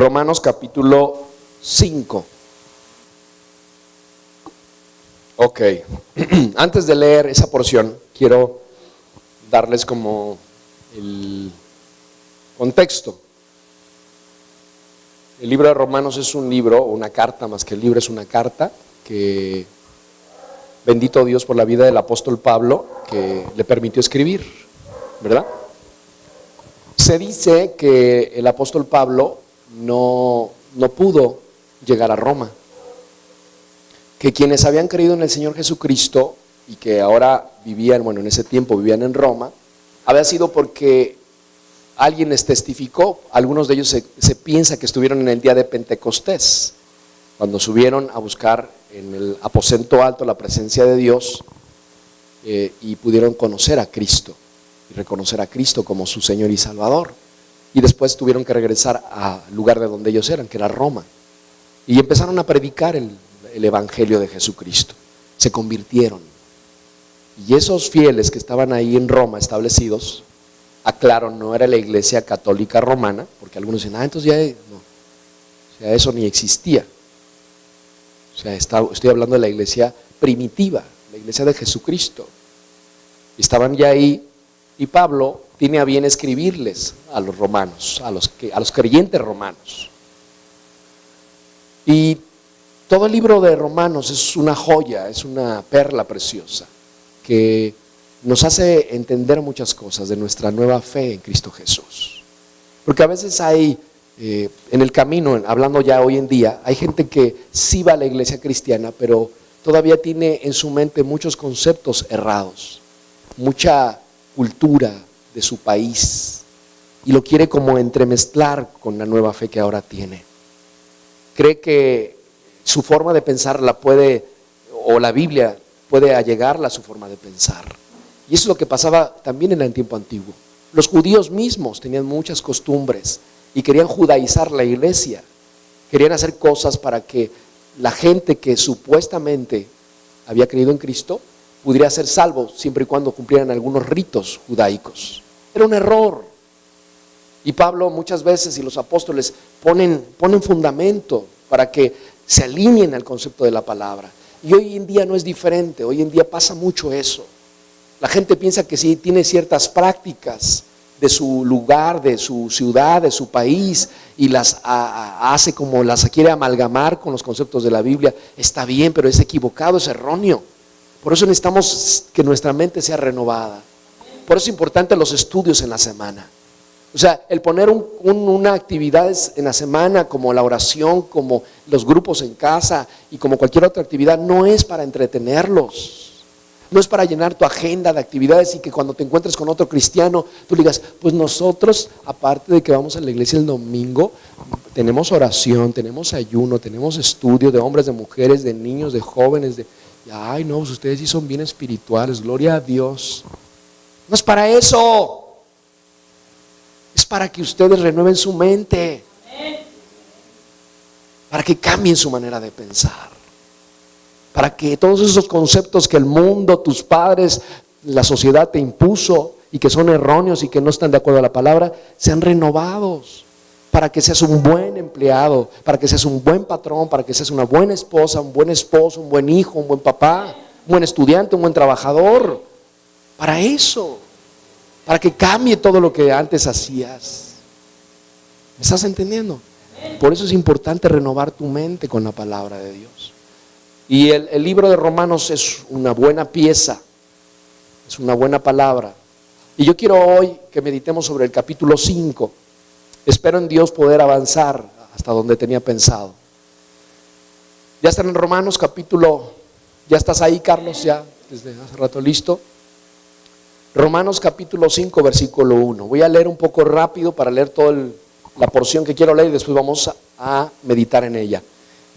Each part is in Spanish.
Romanos capítulo 5. Ok, antes de leer esa porción, quiero darles como el contexto. El libro de Romanos es un libro, una carta, más que el libro es una carta que, bendito Dios por la vida del apóstol Pablo, que le permitió escribir, ¿verdad? Se dice que el apóstol Pablo no pudo llegar a Roma, que quienes habían creído en el Señor Jesucristo y que ahora vivían, en ese tiempo vivían en Roma, había sido porque alguien les testificó. Algunos de ellos se piensa que estuvieron en el día de Pentecostés, cuando subieron a buscar en el aposento alto la presencia de Dios y pudieron conocer a Cristo y reconocer a Cristo como su Señor y Salvador. Y después tuvieron que regresar al lugar de donde ellos eran, que era Roma, y empezaron a predicar el Evangelio de Jesucristo. Se convirtieron, y esos fieles que estaban ahí en Roma establecidos, aclaro, no era la iglesia católica romana, porque algunos dicen, entonces ya no, o sea, eso ni existía. O sea, estoy hablando de la iglesia primitiva, la iglesia de Jesucristo. Estaban ya ahí, y Pablo tiene a bien escribirles a los romanos, a los creyentes romanos. Y todo el libro de Romanos es una joya, es una perla preciosa que nos hace entender muchas cosas de nuestra nueva fe en Cristo Jesús. Porque a veces hay en el camino, hablando ya hoy en día, hay gente que sí va a la iglesia cristiana, pero todavía tiene en su mente muchos conceptos errados, mucha cultura de su país, y lo quiere como entremezclar con la nueva fe que ahora tiene. Cree que su forma de pensar o la Biblia puede allegarla a su forma de pensar. Y eso es lo que pasaba también en el tiempo antiguo. Los judíos mismos tenían muchas costumbres y querían judaizar la iglesia. Querían hacer cosas para que la gente que supuestamente había creído en Cristo pudiera ser salvo siempre y cuando cumplieran algunos ritos judaicos. Era un error. Y Pablo muchas veces y los apóstoles ponen fundamento para que se alineen al concepto de la palabra. Y hoy en día no es diferente, hoy en día pasa mucho eso. La gente piensa que sí tiene ciertas prácticas de su lugar, de su ciudad, de su país, y las hace como las quiere amalgamar con los conceptos de la Biblia. Está bien, pero es equivocado, es erróneo. Por eso necesitamos que nuestra mente sea renovada. Por eso es importante los estudios en la semana. O sea, el poner una actividad en la semana, como la oración, como los grupos en casa y como cualquier otra actividad, no es para entretenerlos. No es para llenar tu agenda de actividades y que cuando te encuentres con otro cristiano, tú digas, pues nosotros, aparte de que vamos a la iglesia el domingo, tenemos oración, tenemos ayuno, tenemos estudio de hombres, de mujeres, de niños, de jóvenes, ay no, pues ustedes sí son bien espirituales, gloria a Dios. No es para eso. Es para que ustedes renueven su mente, para que cambien su manera de pensar, para que todos esos conceptos que el mundo, tus padres, la sociedad te impuso y que son erróneos y que no están de acuerdo a la palabra, sean renovados, para que seas un buen empleado, para que seas un buen patrón, para que seas una buena esposa, un buen esposo, un buen hijo, un buen papá, un buen estudiante, un buen trabajador. Para eso, para que cambie todo lo que antes hacías. ¿Me estás entendiendo? Por eso es importante renovar tu mente con la palabra de Dios. Y el libro de Romanos es una buena pieza, es una buena palabra. Y yo quiero hoy que meditemos sobre el capítulo 5. Espero en Dios poder avanzar hasta donde tenía pensado. Ya están en Romanos capítulo, ya estás ahí, Carlos, ya desde hace rato listo. Romanos capítulo 5, versículo 1. Voy a leer un poco rápido para leer toda la porción que quiero leer y después vamos a meditar en ella.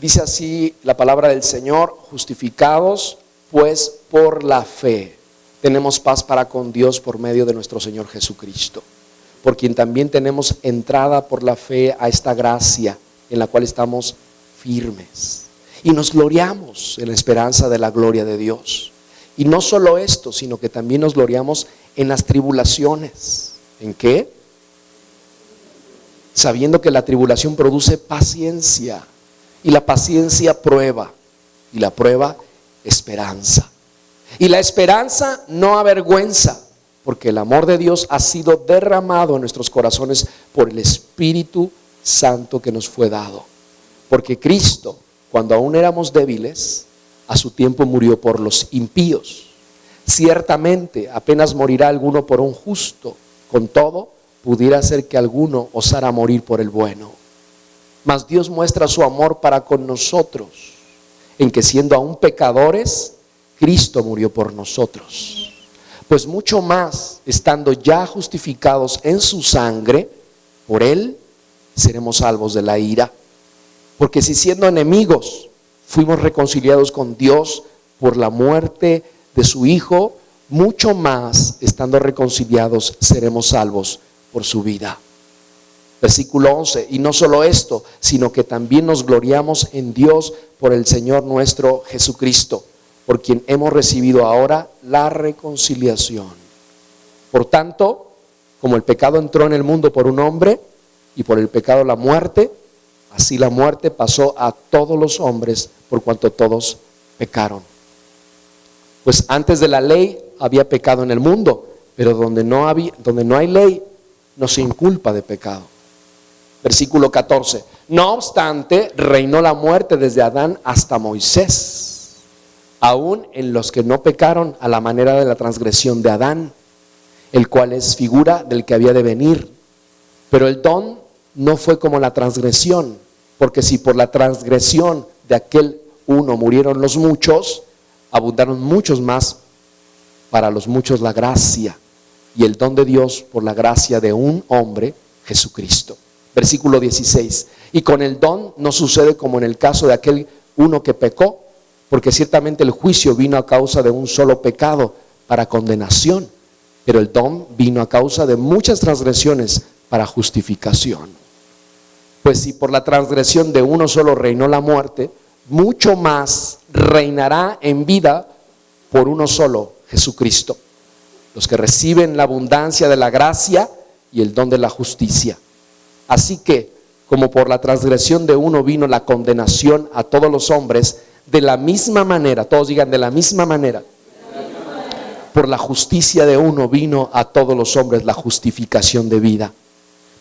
Dice así la palabra del Señor: justificados pues por la fe, tenemos paz para con Dios por medio de nuestro Señor Jesucristo, por quien también tenemos entrada por la fe a esta gracia en la cual estamos firmes y nos gloriamos en la esperanza de la gloria de Dios. Y no solo esto, sino que también nos gloriamos en las tribulaciones. ¿En qué? sabiendo que la tribulación produce paciencia, y la paciencia prueba, y la prueba esperanza. Y la esperanza no avergüenza, porque el amor de Dios ha sido derramado en nuestros corazones por el Espíritu Santo que nos fue dado. Porque Cristo, cuando aún éramos débiles, a su tiempo murió por los impíos. Ciertamente apenas morirá alguno por un justo, con todo pudiera ser que alguno osara morir por el bueno. Mas Dios muestra su amor para con nosotros, en que siendo aún pecadores, Cristo murió por nosotros. Pues mucho más, estando ya justificados en su sangre, por Él seremos salvos de la ira. Porque si siendo enemigos fuimos reconciliados con Dios por la muerte de su Hijo, mucho más, estando reconciliados, seremos salvos por su vida. Versículo 11, y no solo esto, sino que también nos gloriamos en Dios por el Señor nuestro Jesucristo, por quien hemos recibido ahora la reconciliación. Por tanto, como el pecado entró en el mundo por un hombre, y por el pecado la muerte, así la muerte pasó a todos los hombres, por cuanto todos pecaron. Pues antes de la ley había pecado en el mundo, pero donde no hay ley, no se inculpa de pecado. Versículo 14. No obstante, reinó la muerte desde Adán hasta Moisés, aún en los que no pecaron a la manera de la transgresión de Adán, el cual es figura del que había de venir. Pero el don no fue como la transgresión, porque si por la transgresión de aquel uno murieron los muchos, abundaron muchos más para los muchos la gracia y el don de Dios por la gracia de un hombre, Jesucristo. Versículo 16. Y con el don no sucede como en el caso de aquel uno que pecó, porque ciertamente el juicio vino a causa de un solo pecado para condenación, pero el don vino a causa de muchas transgresiones para justificación. Pues si por la transgresión de uno solo reinó la muerte, mucho más reinará en vida por uno solo, Jesucristo, los que reciben la abundancia de la gracia y el don de la justicia. Así que, como por la transgresión de uno vino la condenación a todos los hombres, de la misma manera, todos digan de la misma manera, por la justicia de uno vino a todos los hombres la justificación de vida.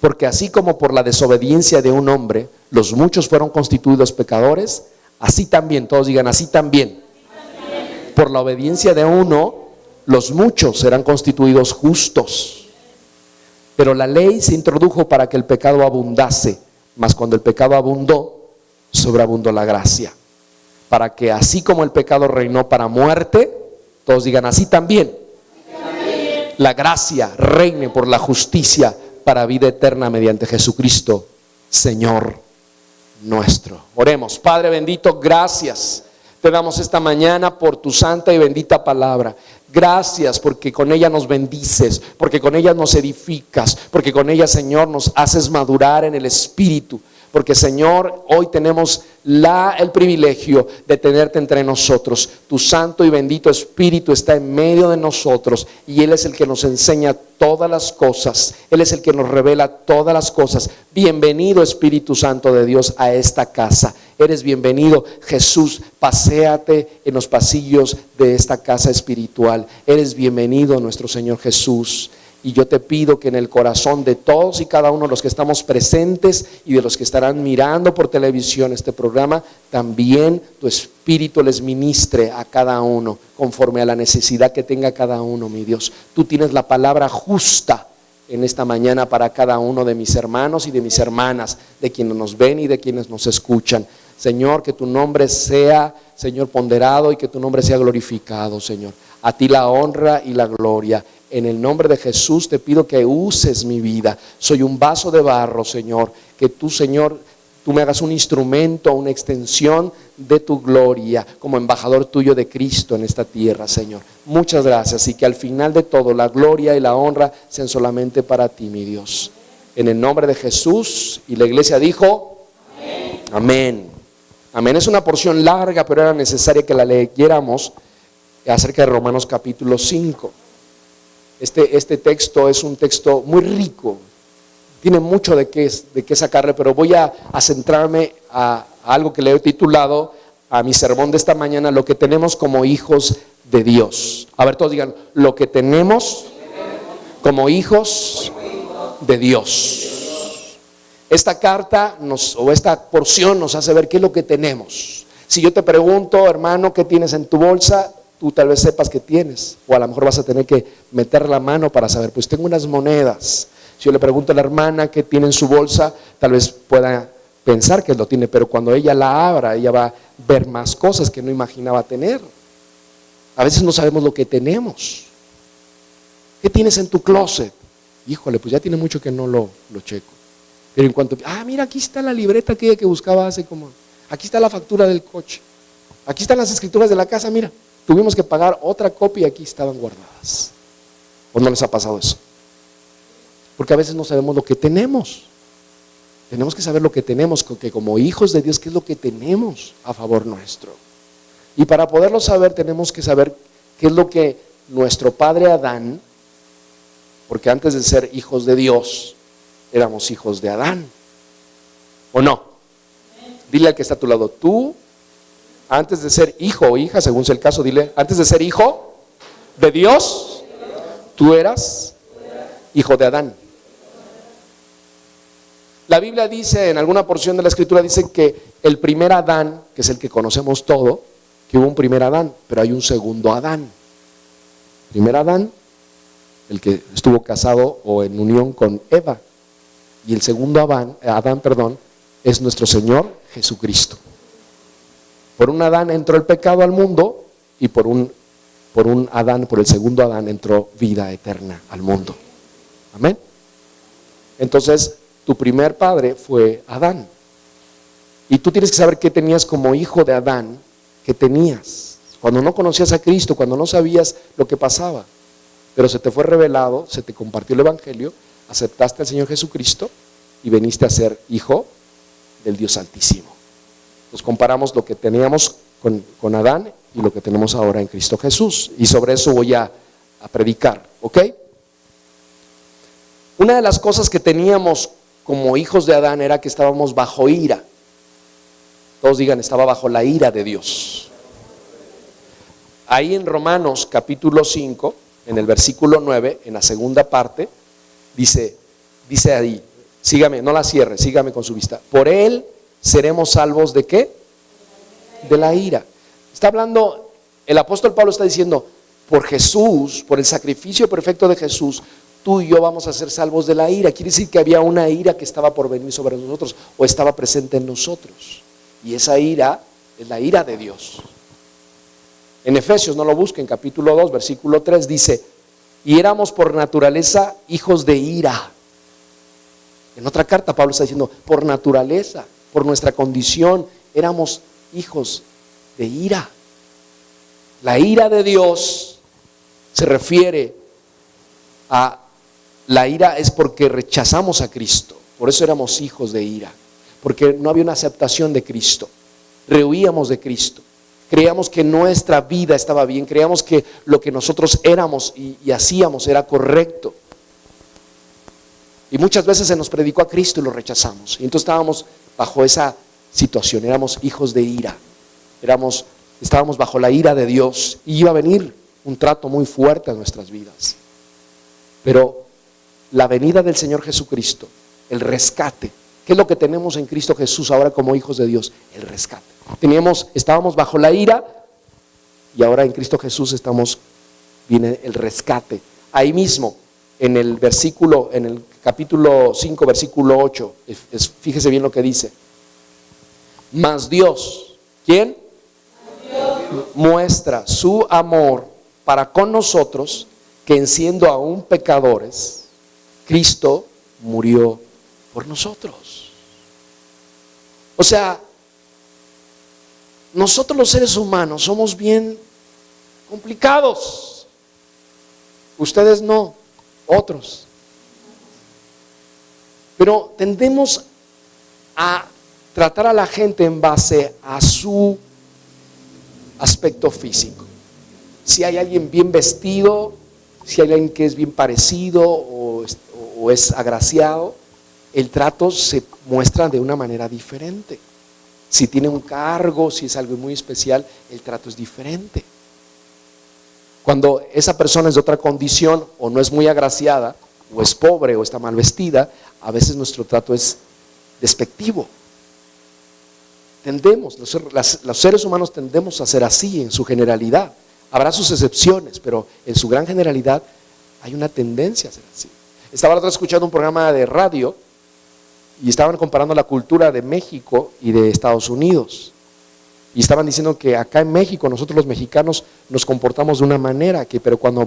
Porque así como por la desobediencia de un hombre, los muchos fueron constituidos pecadores, así también, todos digan así también, por la obediencia de uno, los muchos serán constituidos justos. Pero la ley se introdujo para que el pecado abundase, mas cuando el pecado abundó, sobreabundó la gracia. Para que así como el pecado reinó para muerte, todos digan así también, la gracia reine por la justicia para vida eterna mediante Jesucristo, Señor nuestro. Oremos. Padre bendito, gracias te damos esta mañana por tu santa y bendita palabra. Gracias porque con ella nos bendices, porque con ella nos edificas, porque con ella, Señor, nos haces madurar en el Espíritu. Porque, Señor, hoy tenemos el privilegio de tenerte entre nosotros. Tu santo y bendito Espíritu está en medio de nosotros y Él es el que nos enseña todas las cosas. Él es el que nos revela todas las cosas. Bienvenido, Espíritu Santo de Dios, a esta casa. Eres bienvenido, Jesús. Paséate en los pasillos de esta casa espiritual. Eres bienvenido, nuestro Señor Jesús. Y yo te pido que en el corazón de todos y cada uno de los que estamos presentes y de los que estarán mirando por televisión este programa, también tu Espíritu les ministre a cada uno conforme a la necesidad que tenga cada uno, mi Dios. Tú tienes la palabra justa en esta mañana para cada uno de mis hermanos y de mis hermanas, de quienes nos ven y de quienes nos escuchan. Señor, que tu nombre sea, Señor, ponderado y que tu nombre sea glorificado, Señor. A ti la honra y la gloria. En el nombre de Jesús te pido que uses mi vida. Soy un vaso de barro, Señor. Que tú, Señor, tú me hagas un instrumento, una extensión de tu gloria como embajador tuyo de Cristo en esta tierra, Señor. Muchas gracias y que al final de todo la gloria y la honra sean solamente para ti, mi Dios. En el nombre de Jesús, y la iglesia dijo, amén. Amén. Amén. Es una porción larga, pero era necesaria que la leyéramos acerca de Romanos capítulo 5. Este texto es un texto muy rico, Tiene mucho de qué sacarle, pero voy a centrarme a algo que le he titulado a mi sermón de esta mañana, lo que tenemos como hijos de Dios. A ver, todos digan, lo que tenemos como hijos de Dios. Esta carta o esta porción nos hace ver qué es lo que tenemos. Si yo te pregunto, hermano, ¿qué tienes en tu bolsa? Tú tal vez sepas qué tienes, o a lo mejor vas a tener que meter la mano para saber, pues tengo unas monedas. Si yo le pregunto a la hermana qué tiene en su bolsa, tal vez pueda pensar que lo tiene, pero cuando ella la abra, ella va a ver más cosas que no imaginaba tener. A veces no sabemos lo que tenemos. ¿Qué tienes en tu closet? Híjole, pues ya tiene mucho que no lo checo. Pero en cuanto, mira, aquí está la libreta que buscaba hace como, aquí está la factura del coche, aquí están las escrituras de la casa, mira, tuvimos que pagar otra copia y aquí estaban guardadas. ¿O no les ha pasado eso? Porque a veces no sabemos lo que tenemos. Tenemos que saber lo que tenemos, que como hijos de Dios, qué es lo que tenemos a favor nuestro. Y para poderlo saber, tenemos que saber qué es lo que nuestro padre Adán, porque antes de ser hijos de Dios, éramos hijos de Adán. ¿O no? Dile al que está a tu lado, tú, antes de ser hijo o hija, según sea el caso, dile, antes de ser hijo de Dios, tú eras hijo de Adán. La Biblia dice, en alguna porción de la Escritura dice que el primer Adán, que es el que conocemos todo, que hubo un primer Adán, pero hay un segundo Adán. Primer Adán, el que estuvo casado o en unión con Eva, y el segundo Adán, es nuestro Señor Jesucristo. Por un Adán entró el pecado al mundo y por el segundo Adán entró vida eterna al mundo. Amén. Entonces, tu primer padre fue Adán. Y tú tienes que saber qué tenías como hijo de Adán, qué tenías. Cuando no conocías a Cristo, cuando no sabías lo que pasaba, pero se te fue revelado, se te compartió el Evangelio, aceptaste al Señor Jesucristo y veniste a ser hijo del Dios Altísimo. Nos comparamos lo que teníamos con Adán y lo que tenemos ahora en Cristo Jesús. Y sobre eso voy a predicar, ¿ok? Una de las cosas que teníamos como hijos de Adán era que estábamos bajo ira. Todos digan, estaba bajo la ira de Dios. Ahí en Romanos capítulo 5, en el versículo 9, en la segunda parte, dice ahí, sígame, no la cierre, sígame con su vista. Por él seremos salvos ¿de qué? De la ira. Está hablando, el apóstol Pablo está diciendo, por Jesús, por el sacrificio perfecto de Jesús, tú y yo vamos a ser salvos de la ira. Quiere decir que había una ira que estaba por venir sobre nosotros o estaba presente en nosotros. Y esa ira es la ira de Dios. En Efesios, no lo busquen, capítulo 2, versículo 3 dice, y éramos por naturaleza hijos de ira. En otra carta Pablo está diciendo, por naturaleza, por nuestra condición, éramos hijos de ira. La ira de Dios se refiere a la ira es porque rechazamos a Cristo, por eso éramos hijos de ira, porque no había una aceptación de Cristo, rehuíamos de Cristo, creíamos que nuestra vida estaba bien, creíamos que lo que nosotros éramos y hacíamos era correcto. Y muchas veces se nos predicó a Cristo y lo rechazamos, y entonces estábamos bajo esa situación, éramos hijos de ira, estábamos bajo la ira de Dios y iba a venir un trato muy fuerte a nuestras vidas. Pero la venida del Señor Jesucristo, el rescate, ¿qué es lo que tenemos en Cristo Jesús ahora como hijos de Dios? El rescate. Estábamos bajo la ira y ahora en Cristo Jesús viene el rescate. Ahí mismo, en el capítulo 5, versículo 8, fíjese bien lo que dice. Mas Dios, ¿quién? Dios muestra su amor para con nosotros, que en siendo aún pecadores, Cristo murió por nosotros. O sea, nosotros los seres humanos somos bien complicados. Ustedes no, otros. Pero tendemos a tratar a la gente en base a su aspecto físico. Si hay alguien bien vestido, si hay alguien que es bien parecido o es agraciado, el trato se muestra de una manera diferente. Si tiene un cargo, si es algo muy especial, el trato es diferente. Cuando esa persona es de otra condición o no es muy agraciada, o es pobre o está mal vestida, a veces nuestro trato es despectivo. Los seres humanos tendemos a ser así en su generalidad. Habrá sus excepciones, pero en su gran generalidad hay una tendencia a ser así. Estaba la otra vez escuchando un programa de radio y estaban comparando la cultura de México y de Estados Unidos. Y estaban diciendo que acá en México, nosotros los mexicanos nos comportamos de una manera, pero cuando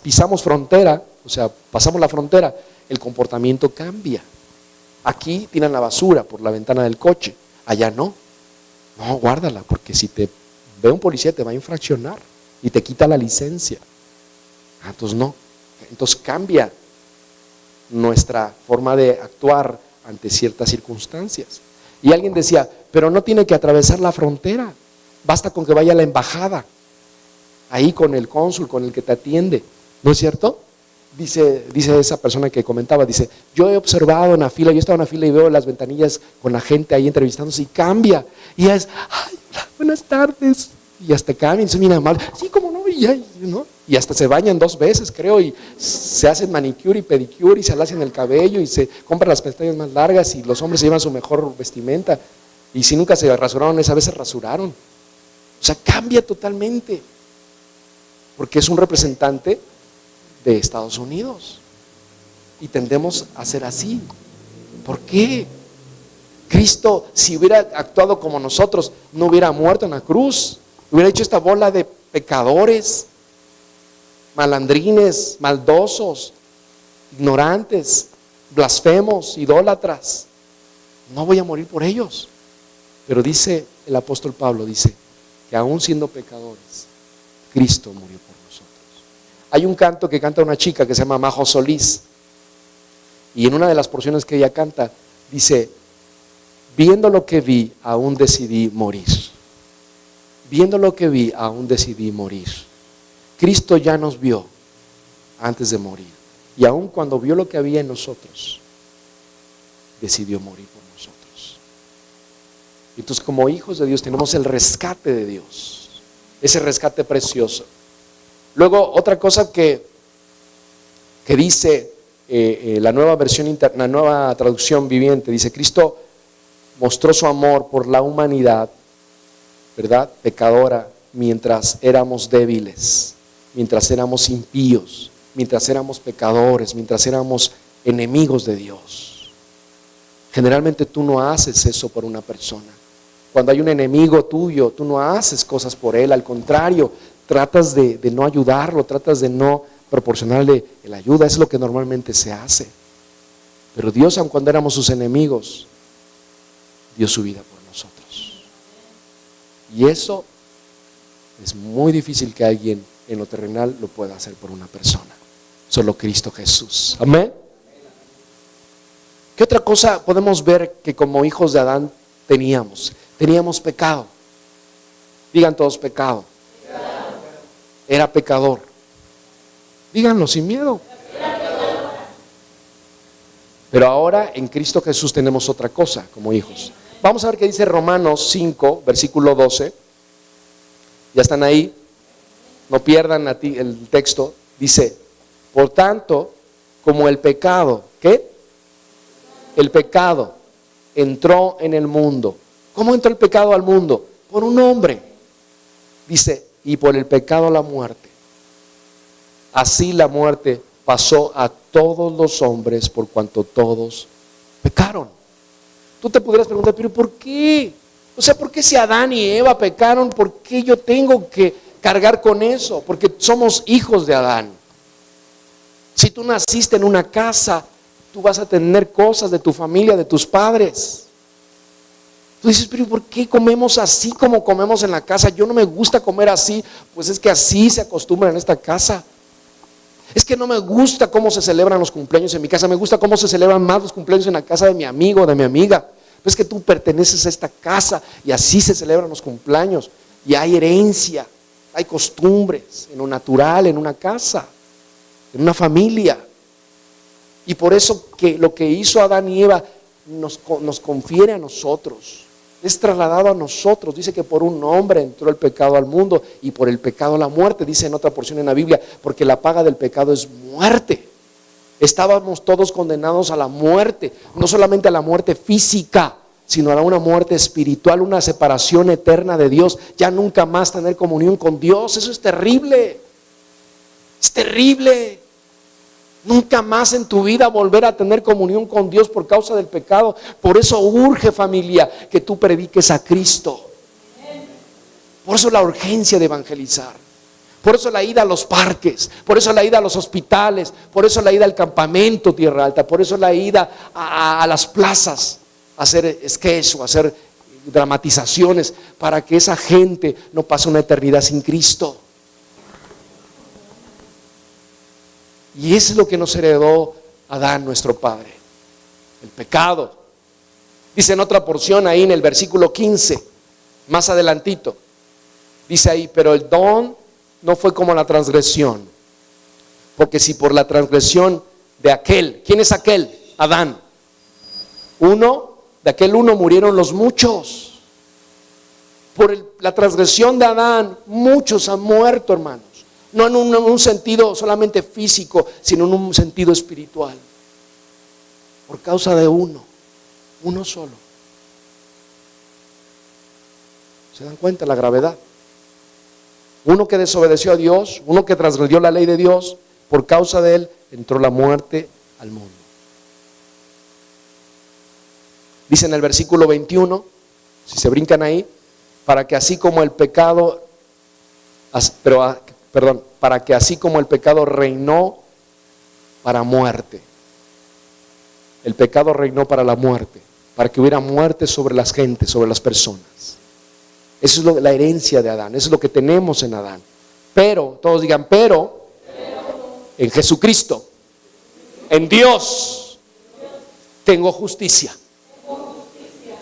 pisamos frontera, o sea, pasamos la frontera, el comportamiento cambia. Aquí tiran la basura por la ventana del coche, allá no. No, guárdala, porque si te ve un policía te va a infraccionar y te quita la licencia. Entonces no. Entonces cambia nuestra forma de actuar ante ciertas circunstancias. Y alguien decía, pero no tiene que atravesar la frontera, basta con que vaya a la embajada, ahí con el cónsul, con el que te atiende, ¿no es cierto? Dice esa persona que comentaba, dice, yo he observado en la fila, yo estaba en la fila y veo las ventanillas con la gente ahí entrevistándose y cambia, y es, ay, buenas tardes, y hasta cambian, y se miran mal, sí, como no, ¿no? Y hasta se bañan 2 veces, creo, y se hacen manicure y pedicure y se alacian el cabello y se compran las pestañas más largas y los hombres se llevan su mejor vestimenta. Y si nunca se rasuraron, esa vez se rasuraron. O sea, cambia totalmente. Porque es un representante de Estados Unidos. Y tendemos a ser así. ¿Por qué? Cristo, si hubiera actuado como nosotros, no hubiera muerto en la cruz. Hubiera hecho esta bola de pecadores, malandrines, maldosos, ignorantes, blasfemos, idólatras. No voy a morir por ellos. Pero dice el apóstol Pablo, dice que aún siendo pecadores, Cristo murió por nosotros. Hay un canto que canta una chica que se llama Majo Solís, y en una de las porciones que ella canta, dice, viendo lo que vi, aún decidí morir. Viendo lo que vi, aún decidí morir. Cristo ya nos vio antes de morir, y aún cuando vio lo que había en nosotros, decidió morir por nosotros. Entonces, como hijos de Dios tenemos el rescate de Dios, ese rescate precioso. Luego, otra cosa que dice la nueva versión, la nueva traducción viviente, dice, Cristo mostró su amor por la humanidad, ¿verdad?, pecadora, mientras éramos débiles, mientras éramos impíos, mientras éramos pecadores, mientras éramos enemigos de Dios. Generalmente tú no haces eso por una persona. Cuando hay un enemigo tuyo, tú no haces cosas por él, al contrario, tratas de no ayudarlo, tratas de no proporcionarle la ayuda, es lo que normalmente se hace. Pero Dios, aun cuando éramos sus enemigos, dio su vida por nosotros. Y eso es muy difícil que alguien en lo terrenal lo pueda hacer por una persona. Solo Cristo Jesús. Amén. ¿Qué otra cosa podemos ver que como hijos de Adán teníamos? Teníamos pecado. Digan todos pecado. Era pecador. Díganlo sin miedo. Pero ahora en Cristo Jesús tenemos otra cosa como hijos. Vamos a ver qué dice Romanos 5, versículo 12. Ya están ahí. No pierdan el texto. Dice, por tanto, como el pecado, ¿qué? El pecado entró en el mundo. ¿Cómo entró el pecado al mundo? Por un hombre. Dice, y por el pecado la muerte. Así la muerte pasó a todos los hombres por cuanto todos pecaron. Tú te podrías preguntar, pero ¿por qué? O sea, ¿por qué si Adán y Eva pecaron? ¿Por qué yo tengo que cargar con eso? Porque somos hijos de Adán. Si tú naciste en una casa, tú vas a tener cosas de tu familia, de tus padres. Tú dices, pero ¿por qué comemos así como comemos en la casa? Yo no me gusta comer así. Pues es que así se acostumbra en esta casa. Es que no me gusta cómo se celebran los cumpleaños en mi casa. Me gusta cómo se celebran más los cumpleaños en la casa de mi amigo o de mi amiga. Pero es que tú perteneces a esta casa y así se celebran los cumpleaños. Y hay herencia, hay costumbres en lo natural, en una casa, en una familia. Y por eso que lo que hizo Adán y Eva nos confiere a nosotros. Es trasladado a nosotros. Dice que por un hombre entró el pecado al mundo y por el pecado la muerte. Dice en otra porción en la Biblia, porque la paga del pecado es muerte. Estábamos todos condenados a la muerte, no solamente a la muerte física, sino a una muerte espiritual, una separación eterna de Dios, ya nunca más tener comunión con Dios. Eso es terrible, es terrible. Nunca más en tu vida volver a tener comunión con Dios por causa del pecado. Por eso urge, familia, que tú prediques a Cristo. Por eso la urgencia de evangelizar. Por eso la ida a los parques, por eso la ida a los hospitales, por eso la ida al campamento Tierra Alta, por eso la ida a las plazas, a hacer sketch o a hacer dramatizaciones, para que esa gente no pase una eternidad sin Cristo. Y eso es lo que nos heredó Adán, nuestro padre, el pecado. Dice en otra porción ahí en el versículo 15, más adelantito, dice ahí, pero el don no fue como la transgresión, porque si por la transgresión de aquel, ¿quién es aquel? Adán. De aquel uno murieron los muchos. Por la transgresión de Adán, muchos han muerto, hermanos. No en un sentido solamente físico, sino en un sentido espiritual. Por causa de uno solo. ¿Se dan cuenta la gravedad? Uno que desobedeció a Dios, uno que transgredió la ley de Dios, por causa de él entró la muerte al mundo. Dice en el versículo 21, si se brincan ahí, para que así como el pecado, para que así como el pecado reinó para muerte, el pecado reinó para la muerte, para que hubiera muerte sobre las gentes, sobre las personas. Eso es la herencia de Adán, eso es lo que tenemos en Adán. Pero, todos digan, pero en Jesucristo, en Dios, tengo justicia.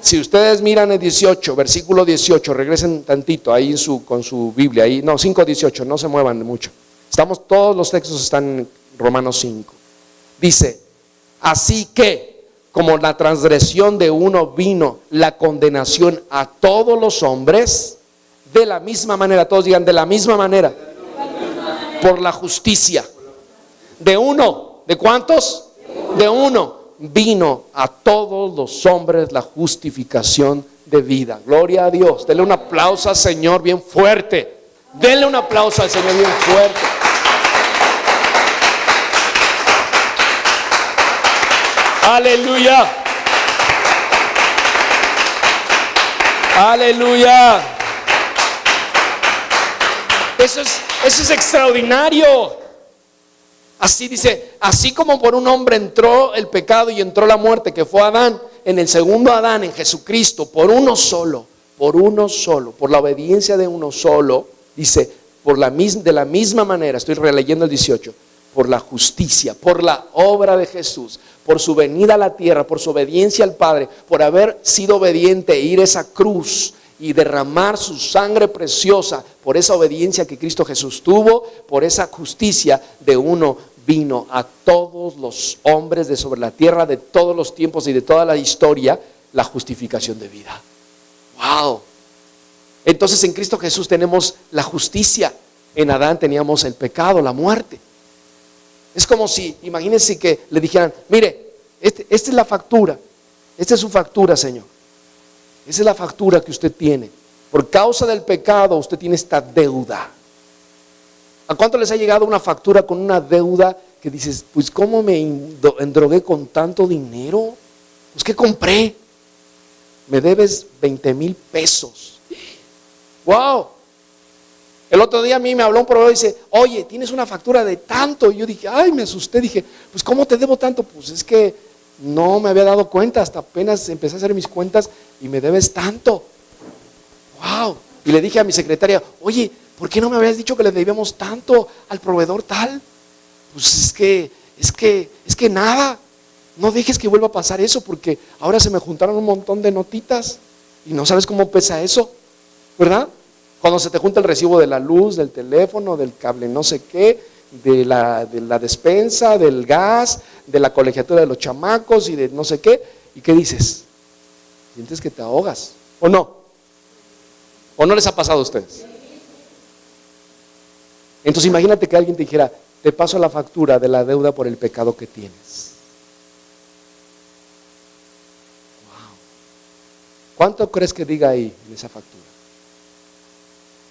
Si ustedes miran el 18, versículo 18, regresen tantito ahí con su Biblia, ahí, no, 5:18, no se muevan mucho. Todos los textos están en Romanos 5. Dice, así que, como la transgresión de uno vino la condenación a todos los hombres, de la misma manera, todos digan, de la misma manera, por la justicia. De uno, ¿de cuántos? De uno, vino a todos los hombres la justificación de vida. Gloria a Dios. Denle un aplauso al Señor bien fuerte. Denle un aplauso al Señor bien fuerte. Aleluya. Aleluya. Eso es extraordinario. Así dice, así como por un hombre entró el pecado y entró la muerte, que fue Adán, en el segundo Adán, en Jesucristo, por uno solo, por la obediencia de uno solo, dice, de la misma manera, estoy releyendo el 18, por la justicia, por la obra de Jesús, por su venida a la tierra, por su obediencia al Padre, por haber sido obediente e ir a esa cruz y derramar su sangre preciosa, por esa obediencia que Cristo Jesús tuvo, por esa justicia de uno vino a todos los hombres de sobre la tierra, de todos los tiempos y de toda la historia, la justificación de vida. ¡Wow! Entonces en Cristo Jesús tenemos la justicia. En Adán teníamos el pecado, la muerte. Es como si, imagínense que le dijeran, mire, esta es la factura, esta es su factura, Señor. Esa es la factura que usted tiene. Por causa del pecado usted tiene esta deuda. ¿A cuánto les ha llegado una factura con una deuda que dices, pues cómo me endrogué con tanto dinero? Pues ¿qué compré? Me debes 20,000 pesos. ¡Wow! El otro día a mí me habló un proveedor y dice, oye, tienes una factura de tanto. Y yo dije, ay, me asusté. Dije, pues ¿cómo te debo tanto? Pues es que no me había dado cuenta, hasta apenas empecé a hacer mis cuentas y me debes tanto. ¡Wow! Y le dije a mi secretaria, oye, ¿por qué no me habías dicho que le debíamos tanto al proveedor tal? Pues es que nada, no dejes que vuelva a pasar eso, porque ahora se me juntaron un montón de notitas y no sabes cómo pesa eso, ¿verdad? Cuando se te junta el recibo de la luz, del teléfono, del cable, no sé qué, de la despensa, del gas, de la colegiatura de los chamacos y de no sé qué. ¿Y qué dices? Sientes que te ahogas, ¿o no? ¿O no les ha pasado a ustedes? Entonces imagínate que alguien te dijera, te paso la factura de la deuda por el pecado que tienes. Wow. ¿Cuánto crees que diga ahí en esa factura?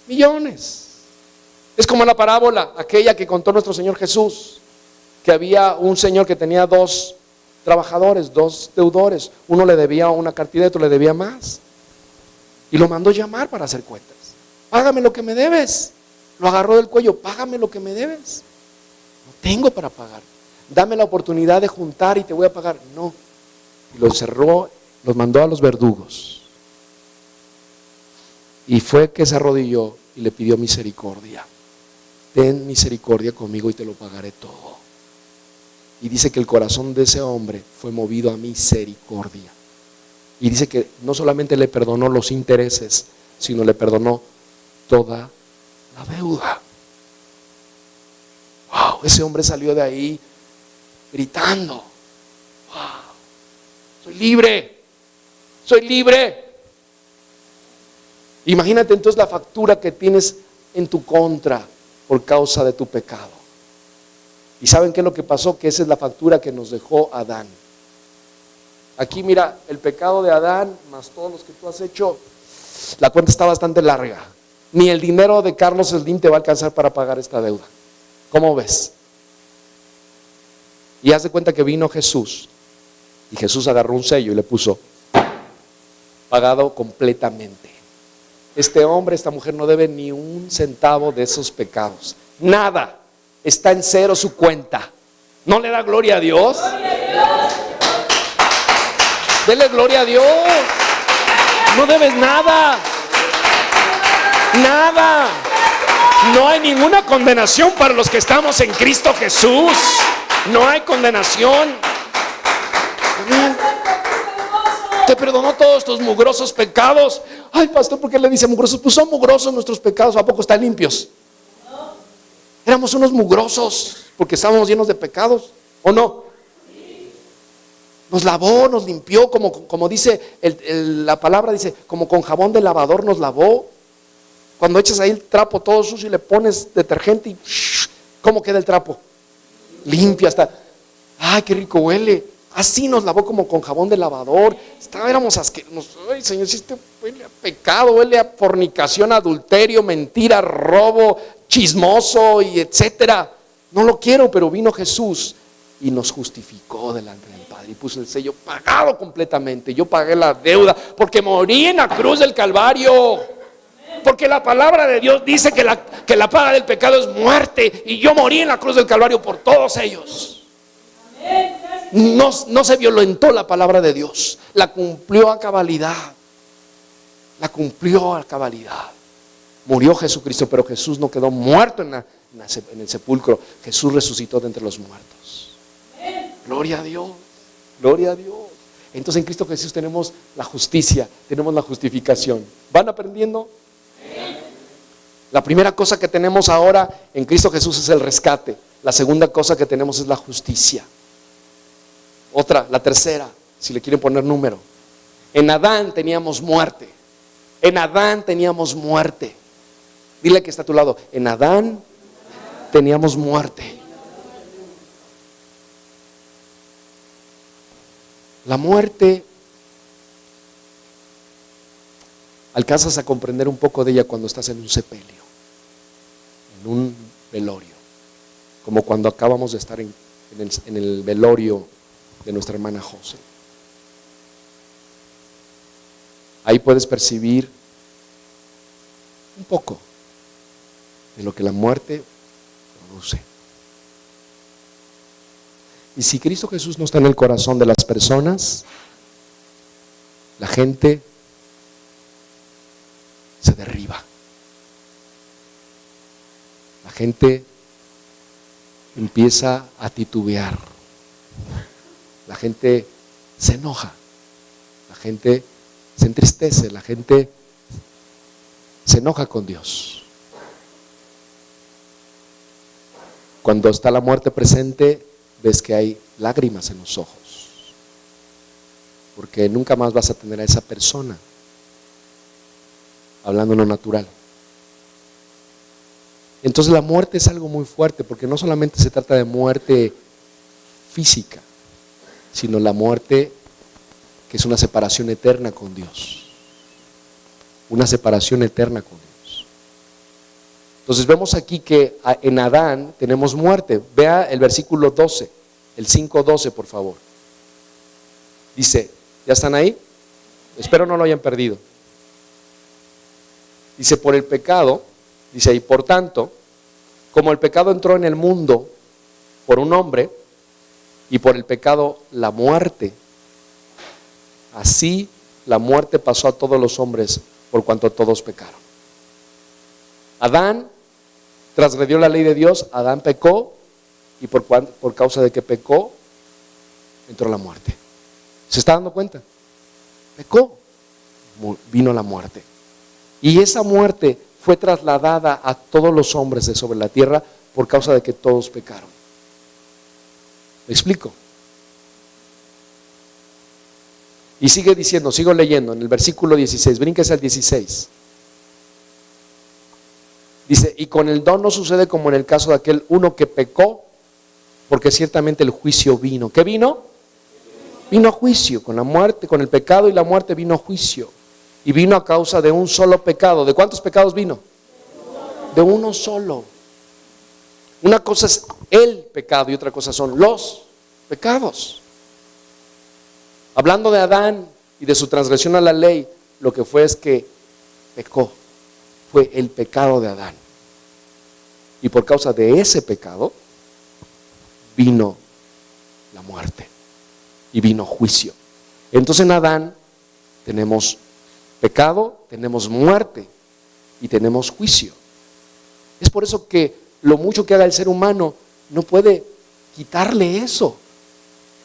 Millones. Es como la parábola, aquella que contó nuestro Señor Jesús, que había un señor que tenía 2 trabajadores, 2 deudores. Uno le debía una cantidad y otro le debía más. Y lo mandó llamar para hacer cuentas. Págame lo que me debes. Lo agarró del cuello, págame lo que me debes. No tengo para pagar. Dame la oportunidad de juntar y te voy a pagar. No. Y lo encerró, los mandó a los verdugos. Y fue que se arrodilló y le pidió misericordia. Ten misericordia conmigo y te lo pagaré todo. Y dice que el corazón de ese hombre fue movido a misericordia. Y dice que no solamente le perdonó los intereses, sino le perdonó toda la deuda. Wow, ese hombre salió de ahí gritando. Wow, soy libre, soy libre. Imagínate entonces la factura que tienes en tu contra por causa de tu pecado. ¿Y saben qué es lo que pasó? Que esa es la factura que nos dejó Adán. Aquí mira, el pecado de Adán más todos los que tú has hecho, la cuenta está bastante larga. Ni el dinero de Carlos Slim te va a alcanzar para pagar esta deuda. ¿Cómo ves? Y haz de cuenta que vino Jesús, y Jesús agarró un sello y le puso pagado completamente. Este hombre, esta mujer no debe ni un centavo de esos pecados. Nada. Está en cero su cuenta. ¿No le da gloria a Dios? ¡Gloria a Dios! Dele gloria a Dios. No debes nada. Nada. No hay ninguna condenación para los que estamos en Cristo Jesús. No hay condenación. Te perdonó todos tus mugrosos pecados. Ay, pastor, ¿por qué le dice mugrosos? Pues son mugrosos nuestros pecados. ¿A poco están limpios? Éramos unos mugrosos porque estábamos llenos de pecados, ¿o no? Nos lavó, nos limpió, como dice la palabra, dice, como con jabón de lavador nos lavó. Cuando echas ahí el trapo todo sucio y le pones detergente y ¿cómo queda el trapo? Limpio hasta, ay, qué rico huele. Así nos lavó como con jabón de lavador. Éramos asquerosos. Ay, Señor, si este huele a pecado, huele a fornicación, adulterio, mentira, robo, chismoso y etcétera. No lo quiero, pero vino Jesús y nos justificó delante del Padre y puso el sello pagado completamente. Yo pagué la deuda porque morí en la cruz del Calvario. Porque la palabra de Dios dice que la paga del pecado es muerte, y yo morí en la cruz del Calvario por todos ellos. No se violentó la palabra de Dios, la cumplió a cabalidad. La cumplió a cabalidad. Murió Jesucristo, pero Jesús no quedó muerto en el sepulcro. Jesús resucitó de entre los muertos. Gloria a Dios, gloria a Dios. Entonces en Cristo Jesús tenemos la justicia, tenemos la justificación. ¿Van aprendiendo? La primera cosa que tenemos ahora en Cristo Jesús es el rescate. La segunda cosa que tenemos es la justicia. La tercera, si le quieren poner número. En Adán teníamos muerte. En Adán teníamos muerte. Dile que está a tu lado. En Adán teníamos muerte. La muerte, alcanzas a comprender un poco de ella cuando estás en un sepelio, en un velorio, como cuando acabamos de estar en el velorio de nuestra hermana José. Ahí puedes percibir un poco de lo que la muerte produce. Y si Cristo Jesús no está en el corazón de las personas, la gente se derriba. La gente empieza a titubear. La gente se enoja. La gente se entristece. La gente se enoja con Dios. cuando está la muerte presente, ves que hay lágrimas en los ojos, porque nunca más vas a tener a esa persona, hablando en lo natural. Entonces la muerte es algo muy fuerte, porque no solamente se trata de muerte física, sino la muerte que es una separación eterna con Dios. Una separación eterna con Dios. Entonces vemos aquí que en Adán tenemos muerte. Vea el versículo 12, el 5:12 por favor. Dice, ¿ya están ahí? Espero no lo hayan perdido. Dice, por el pecado, dice, y por tanto, como el pecado entró en el mundo por un hombre, y por el pecado la muerte, así la muerte pasó a todos los hombres por cuanto todos pecaron. Adán transgredió la ley de Dios, Adán pecó, y por causa de que pecó, entró la muerte. ¿Se está dando cuenta? Pecó, vino la muerte. Y esa muerte fue trasladada a todos los hombres de sobre la tierra por causa de que todos pecaron. ¿Me explico? Y sigue diciendo, sigo leyendo en el versículo 16, brínquese al 16. Dice, y con el don no sucede como en el caso de aquel uno que pecó, porque ciertamente el juicio vino. ¿Qué vino? Vino a juicio, con la muerte, con el pecado y la muerte vino a juicio. Y vino a causa de un solo pecado. ¿De cuántos pecados vino? De uno solo. Una cosa es el pecado y otra cosa son los pecados. Hablando de Adán y de su transgresión a la ley, lo que fue es que pecó. Fue el pecado de Adán. Y por causa de ese pecado vino la muerte y vino juicio. Entonces en Adán tenemos pecado, tenemos muerte y tenemos juicio. Es por eso que lo mucho que haga el ser humano no puede quitarle eso.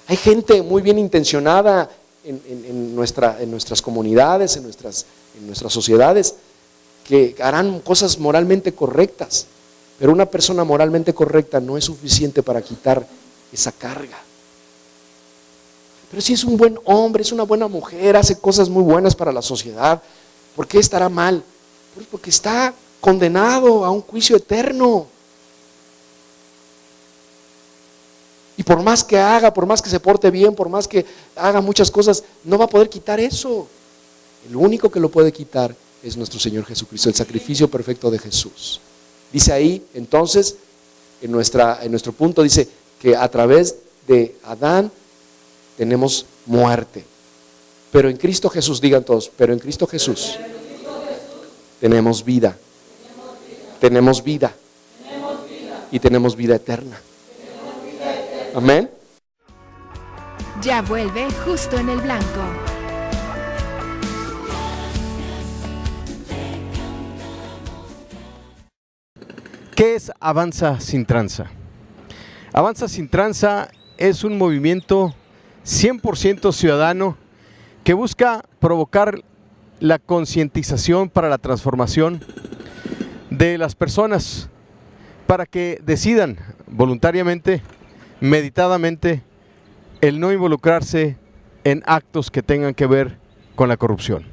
Hay gente muy bien intencionada en nuestras comunidades, en nuestras sociedades, que harán cosas moralmente correctas, pero una persona moralmente correcta no es suficiente para quitar esa carga. Pero si es un buen hombre, es una buena mujer, hace cosas muy buenas para la sociedad, ¿por qué estará mal? Pues porque está condenado a un juicio eterno. Y por más que haga, por más que se porte bien, por más que haga muchas cosas, no va a poder quitar eso. El único que lo puede quitar es nuestro Señor Jesucristo, el sacrificio perfecto de Jesús. Dice ahí, entonces, en nuestro punto, dice que a través de Adán tenemos muerte. Pero en Cristo Jesús, digan todos, pero en Cristo Jesús tenemos vida. Tenemos vida. Y tenemos vida eterna. Amén. Ya vuelve Justo en el Blanco. ¿Qué es Avanza Sin Tranza? Avanza Sin Tranza es un movimiento 100% ciudadano que busca provocar la concientización para la transformación de las personas, para que decidan voluntariamente, meditadamente, el no involucrarse en actos que tengan que ver con la corrupción.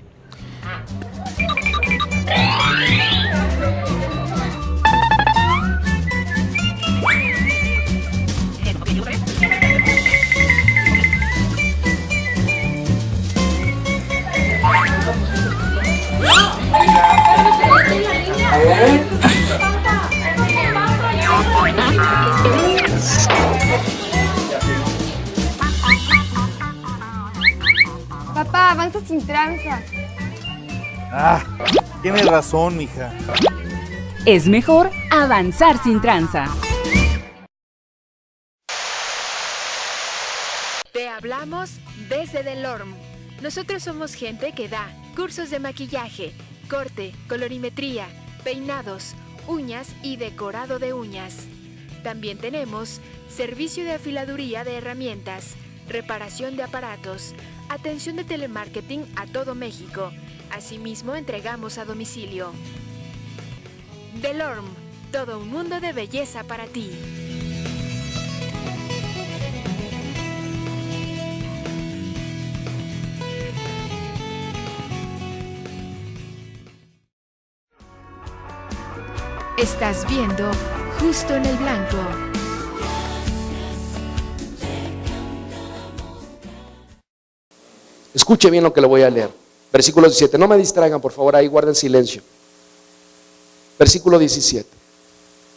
Papá, avanza sin tranza. Ah, tienes razón, mija. Es mejor avanzar sin tranza. Te hablamos desde Delorme. Nosotros somos gente que da cursos de maquillaje, corte, colorimetría, peinados, uñas y decorado de uñas. También tenemos servicio de afiladuría de herramientas, reparación de aparatos, atención de telemarketing a todo México. Asimismo, entregamos a domicilio. Delorme, todo un mundo de belleza para ti. Estás viendo Justo en el Blanco. Escuche bien lo que le voy a leer. Versículo 17. No me distraigan, por favor, ahí guarden silencio. Versículo 17.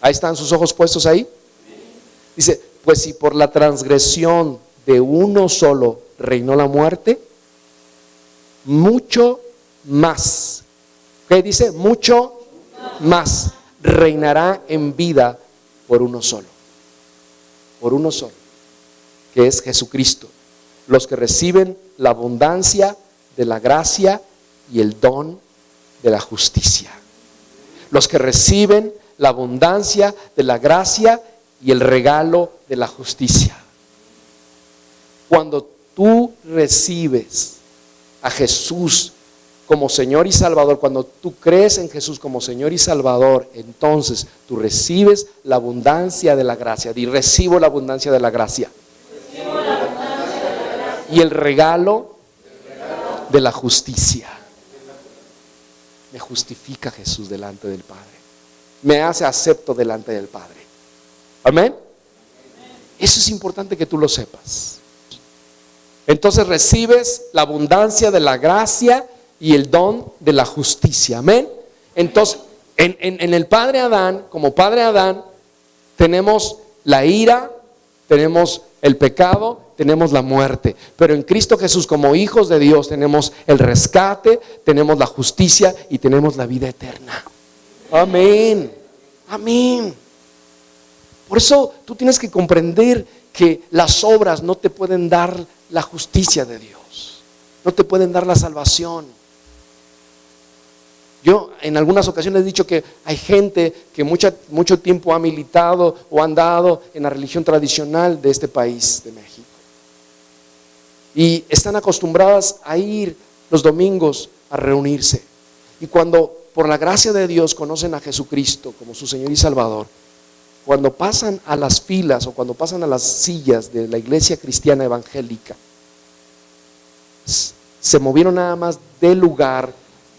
Ahí están sus ojos puestos ahí. Dice, pues si por la transgresión de uno solo reinó la muerte, mucho más. ¿Qué dice? Mucho más reinará en vida por uno solo. Por uno solo, que es Jesucristo. Los que reciben la abundancia de la gracia y el don de la justicia. Los que reciben la abundancia de la gracia y el regalo de la justicia. Cuando tú recibes a Jesús como Señor y Salvador, cuando tú crees en Jesús como Señor y Salvador, entonces tú recibes la abundancia de la gracia. Y recibo la abundancia de la gracia. Y el regalo de la justicia. Me justifica Jesús delante del Padre. Me hace acepto delante del Padre. Amén. Eso es importante que tú lo sepas. Entonces recibes la abundancia de la gracia y el don de la justicia. Amén. Entonces, en el Padre Adán, como Padre Adán, tenemos la ira, tenemos el pecado, tenemos la muerte. Pero en Cristo Jesús, como hijos de Dios, tenemos el rescate, tenemos la justicia y tenemos la vida eterna. Amén. Amén. Por eso tú tienes que comprender que las obras no te pueden dar la justicia de Dios, no te pueden dar la salvación. Yo en algunas ocasiones he dicho que hay gente que mucho tiempo ha militado o ha andado en la religión tradicional de este país, de México. Y están acostumbradas a ir los domingos a reunirse. Y cuando por la gracia de Dios conocen a Jesucristo como su Señor y Salvador, cuando pasan a las filas o cuando pasan a las sillas de la iglesia cristiana evangélica, se movieron nada más del lugar,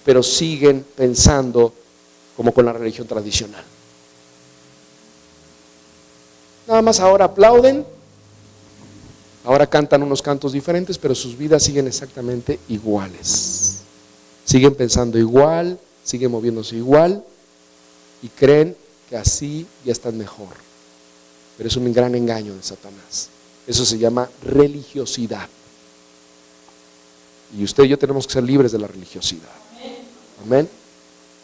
pero siguen pensando como con la religión tradicional. Nada más ahora aplauden, ahora cantan unos cantos diferentes, pero sus vidas siguen exactamente iguales. Siguen pensando igual, siguen moviéndose igual y creen que así ya están mejor. Pero es un gran engaño de Satanás. Eso se llama religiosidad. Y usted y yo tenemos que ser libres de la religiosidad. Amén.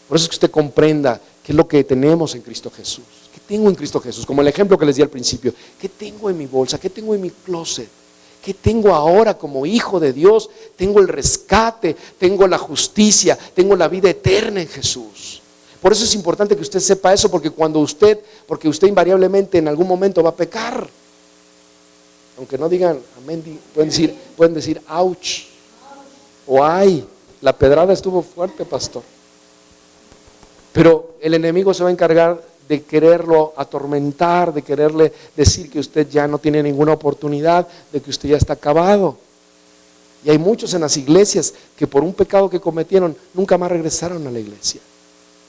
Por eso es que usted comprenda qué es lo que tenemos en Cristo Jesús. ¿Qué tengo en Cristo Jesús? Como el ejemplo que les di al principio. ¿Qué tengo en mi bolsa? ¿Qué tengo en mi closet? ¿Qué tengo ahora como hijo de Dios? Tengo el rescate, tengo la justicia, tengo la vida eterna en Jesús. Por eso es importante que usted sepa eso, porque usted invariablemente en algún momento va a pecar. Aunque no digan amén, pueden decir ouch o ay. La pedrada estuvo fuerte, pastor. Pero el enemigo se va a encargar de quererlo atormentar, de quererle decir que usted ya no tiene ninguna oportunidad, de que usted ya está acabado. Y hay muchos en las iglesias que por un pecado que cometieron nunca más regresaron a la iglesia.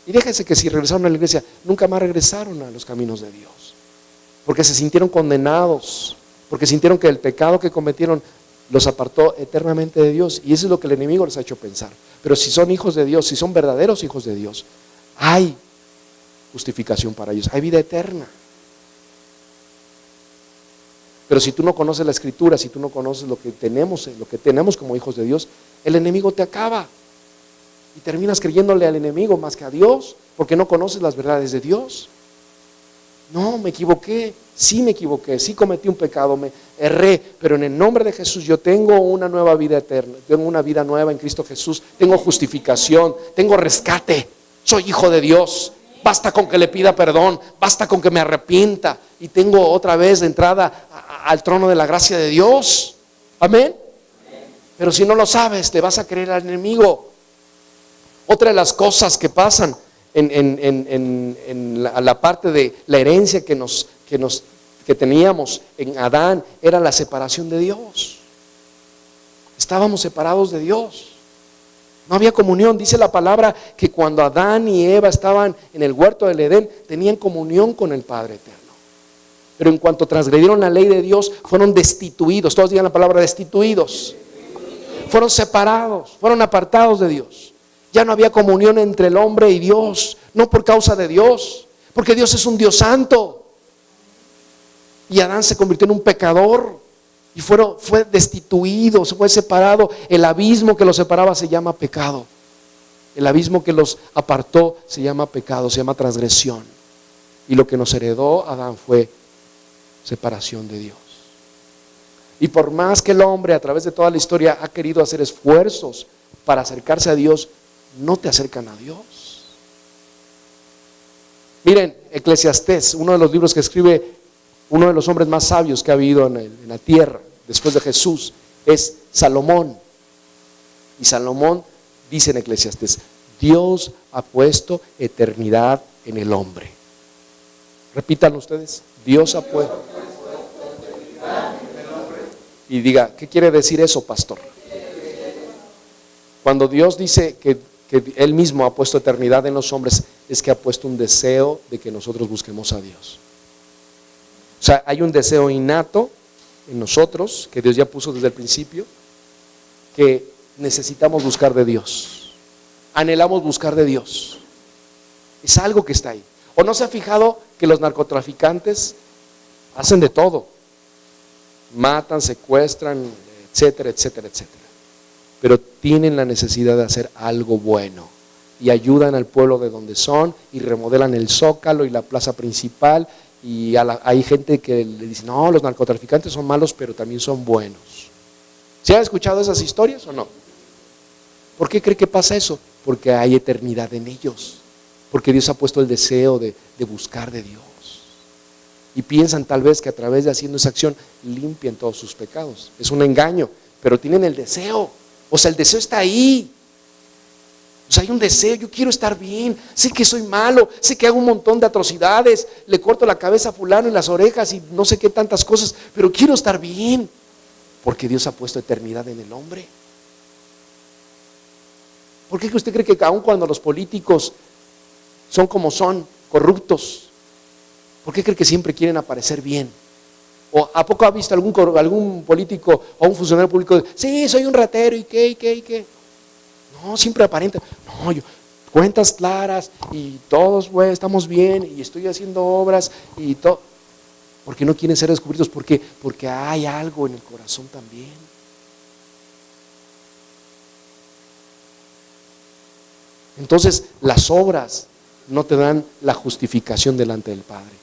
Y déjese que si regresaron a la iglesia, nunca más regresaron a los caminos de Dios. Porque se sintieron condenados, porque sintieron que el pecado que cometieron los apartó eternamente de Dios, y eso es lo que el enemigo les ha hecho pensar. Pero si son hijos de Dios, si son verdaderos hijos de Dios, hay justificación para ellos, hay vida eterna. Pero si tú no conoces la Escritura, si tú no conoces lo que tenemos como hijos de Dios, el enemigo te acaba y terminas creyéndole al enemigo más que a Dios, porque no conoces las verdades de Dios. No, me equivoqué, sí cometí un pecado, me erré, pero en el nombre de Jesús yo tengo una nueva vida eterna, tengo una vida nueva en Cristo Jesús, tengo justificación, tengo rescate, soy hijo de Dios, basta con que le pida perdón, basta con que me arrepienta y tengo otra vez de entrada al trono de la gracia de Dios. Amén. Pero si no lo sabes, te vas a creer al enemigo. Otra de las cosas que pasan en la parte de la herencia que teníamos en Adán, era la separación de Dios. Estábamos separados de Dios. No había comunión. Dice la palabra que cuando Adán y Eva estaban en el huerto del Edén, tenían comunión con el Padre eterno. Pero en cuanto transgredieron la ley de Dios, fueron destituidos. Todos digan la palabra destituidos. Fueron separados, fueron apartados de Dios. Ya no había comunión entre el hombre y Dios. No por causa de Dios, porque Dios es un Dios santo. Y Adán se convirtió en un pecador. Y fue destituido, se fue separado. El abismo que los separaba se llama pecado. El abismo que los apartó se llama pecado, se llama transgresión. Y lo que nos heredó Adán fue separación de Dios. Y por más que el hombre a través de toda la historia ha querido hacer esfuerzos para acercarse a Dios, no te acercan a Dios. Miren, Eclesiastés, uno de los libros que escribe uno de los hombres más sabios que ha habido en la tierra después de Jesús, es Salomón. Y Salomón dice en Eclesiastés: Dios ha puesto eternidad en el hombre. Repítanlo ustedes: Dios ha puesto eternidad en el hombre. Y diga, ¿qué quiere decir eso, pastor? Cuando Dios dice que Él mismo ha puesto eternidad en los hombres, es que ha puesto un deseo de que nosotros busquemos a Dios. O sea, hay un deseo innato en nosotros, que Dios ya puso desde el principio, que necesitamos buscar de Dios. Anhelamos buscar de Dios. Es algo que está ahí. ¿O no se ha fijado que los narcotraficantes hacen de todo? Matan, secuestran, etcétera, etcétera, etcétera. Pero tienen la necesidad de hacer algo bueno. Y ayudan al pueblo de donde son, y remodelan el Zócalo y la plaza principal. Y hay gente que le dice: no, los narcotraficantes son malos, pero también son buenos. ¿Se han escuchado esas historias o no? ¿Por qué cree que pasa eso? Porque hay eternidad en ellos. Porque Dios ha puesto el deseo de buscar de Dios. Y piensan tal vez que a través de haciendo esa acción limpian todos sus pecados. Es un engaño, pero tienen el deseo. O sea, el deseo está ahí. O sea, hay un deseo, yo quiero estar bien, sé que soy malo, sé que hago un montón de atrocidades, le corto la cabeza a fulano y las orejas y no sé qué tantas cosas, pero quiero estar bien, porque Dios ha puesto eternidad en el hombre. ¿Por qué usted cree que aun cuando los políticos son como son, corruptos, por qué cree que siempre quieren aparecer bien? ¿O a poco ha visto algún político o un funcionario público? Sí, soy un ratero, ¿y qué? No, siempre aparenta. No, cuentas claras y todos, estamos bien y estoy haciendo obras y todo. Porque no quieren ser descubiertos, porque hay algo en el corazón también. Entonces, las obras no te dan la justificación delante del Padre.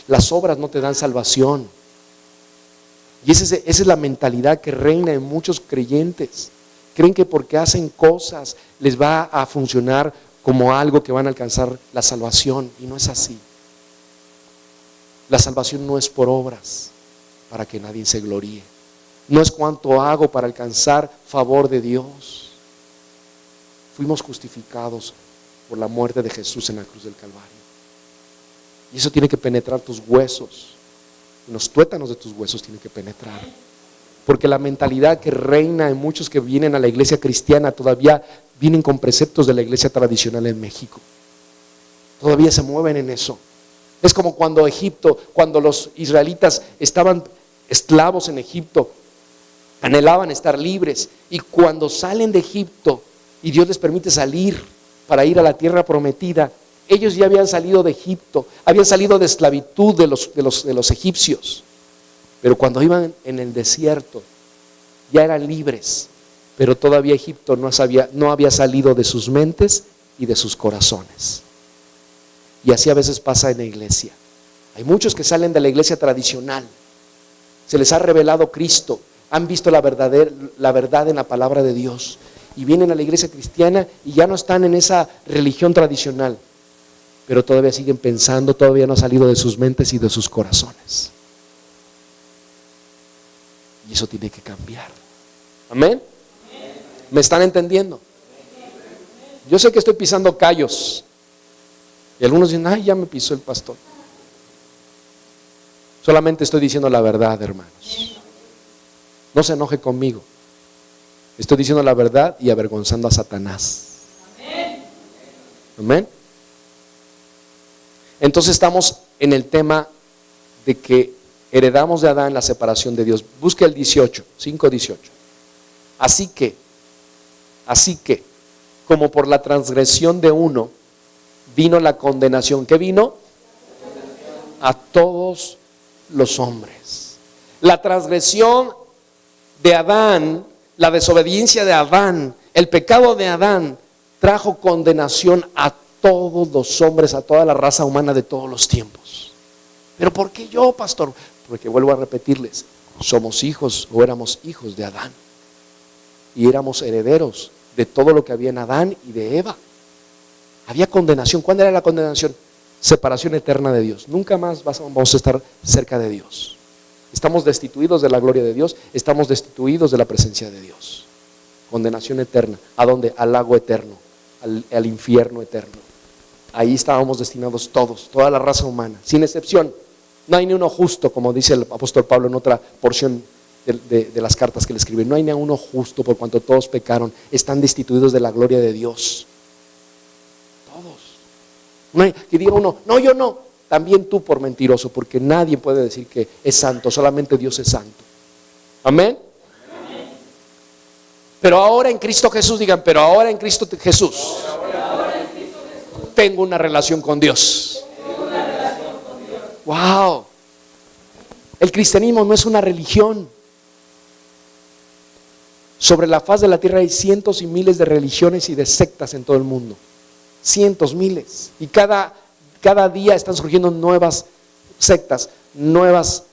Las obras no te dan salvación. Y esa es la mentalidad que reina en muchos creyentes. Creen que porque hacen cosas les va a funcionar como algo que van a alcanzar la salvación, y no es así. La salvación no es por obras para que nadie se gloríe. No es cuánto hago para alcanzar favor de Dios. Fuimos justificados por la muerte de Jesús en la cruz del Calvario. Y eso tiene que penetrar tus huesos. Y los tuétanos de tus huesos tienen que penetrar. Porque la mentalidad que reina en muchos que vienen a la iglesia cristiana todavía vienen con preceptos de la iglesia tradicional en México. Todavía se mueven en eso. Es como cuando los israelitas estaban esclavos en Egipto, anhelaban estar libres, y cuando salen de Egipto y Dios les permite salir para ir a la tierra prometida, ellos ya habían salido de Egipto, habían salido de esclavitud de los egipcios. Pero cuando iban en el desierto, ya eran libres, pero todavía Egipto no había salido de sus mentes y de sus corazones. Y así a veces pasa en la iglesia. Hay muchos que salen de la iglesia tradicional, se les ha revelado Cristo, han visto la verdad en la palabra de Dios, y vienen a la iglesia cristiana y ya no están en esa religión tradicional, pero todavía siguen pensando, todavía no ha salido de sus mentes y de sus corazones. Y eso tiene que cambiar. ¿Amén? ¿Me están entendiendo? Yo sé que estoy pisando callos, Y algunos dicen, ay, ya me pisó el pastor. Solamente estoy diciendo la verdad, hermanos. No se enoje conmigo. Estoy diciendo la verdad y avergonzando a Satanás. Amén. Entonces estamos en el tema de que heredamos de Adán la separación de Dios. Busque el 18, 5:18. Así que, como por la transgresión de uno vino la condenación. ¿Qué vino? A todos los hombres. La transgresión de Adán, la desobediencia de Adán, el pecado de Adán trajo condenación a todos los hombres, a toda la raza humana de todos los tiempos. ¿Pero por qué yo, pastor? Porque vuelvo a repetirles, somos hijos o éramos hijos de Adán y éramos herederos de todo lo que había en Adán y de Eva. Había condenación. ¿Cuándo era la condenación? Separación eterna de Dios. Nunca más vamos a estar cerca de Dios. Estamos destituidos de la gloria de Dios, estamos destituidos de la presencia de Dios. Condenación eterna. ¿A dónde? Al lago eterno, al infierno eterno. Ahí estábamos destinados todos, toda la raza humana, sin excepción. No hay ni uno justo, como dice el apóstol Pablo en otra porción de las cartas que le escribe. No hay ni uno justo, por cuanto todos pecaron, están destituidos de la gloria de Dios. Todos. No hay que diga uno, no, yo no. También tú por mentiroso, porque nadie puede decir que es santo, solamente Dios es santo. Amén. Pero ahora en Cristo Jesús, digan, pero ahora en Cristo Jesús tengo una relación con Dios. Wow. El cristianismo no es una religión. Sobre la faz de la tierra hay cientos y miles de religiones y de sectas en todo el mundo. Cientos, miles. Y cada día están surgiendo nuevas sectas, nuevas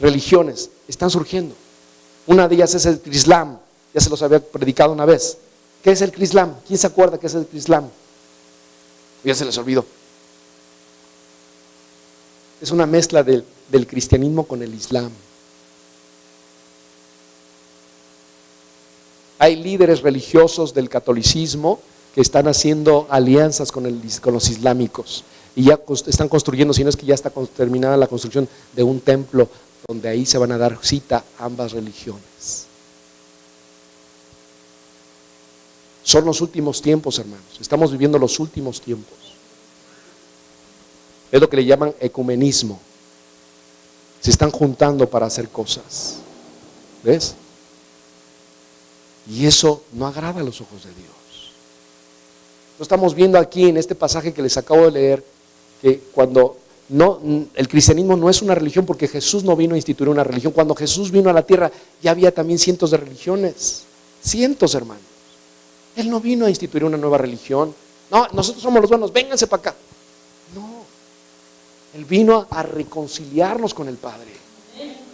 religiones. Están surgiendo. Una de ellas es el Islam. Ya se los había predicado una vez. ¿Qué es el Islam? ¿Quién se acuerda qué es el Islam? Ya se les olvidó. Es una mezcla del cristianismo con el Islam. Hay líderes religiosos del catolicismo que están haciendo alianzas con los islámicos y ya están construyendo, si no es que ya está terminada la construcción de un templo donde ahí se van a dar cita ambas religiones. Son los últimos tiempos, hermanos. Estamos viviendo los últimos tiempos. Es lo que le llaman ecumenismo. Se están juntando para hacer cosas. ¿Ves? Y eso no agrada a los ojos de Dios. Lo estamos viendo aquí en este pasaje que les acabo de leer, que cuando el cristianismo no es una religión, porque Jesús no vino a instituir una religión. Cuando Jesús vino a la tierra ya había también cientos de religiones. Cientos, hermanos. Él no vino a instituir una nueva religión. No, nosotros somos los buenos, vénganse para acá. No. Él vino a reconciliarnos con el Padre.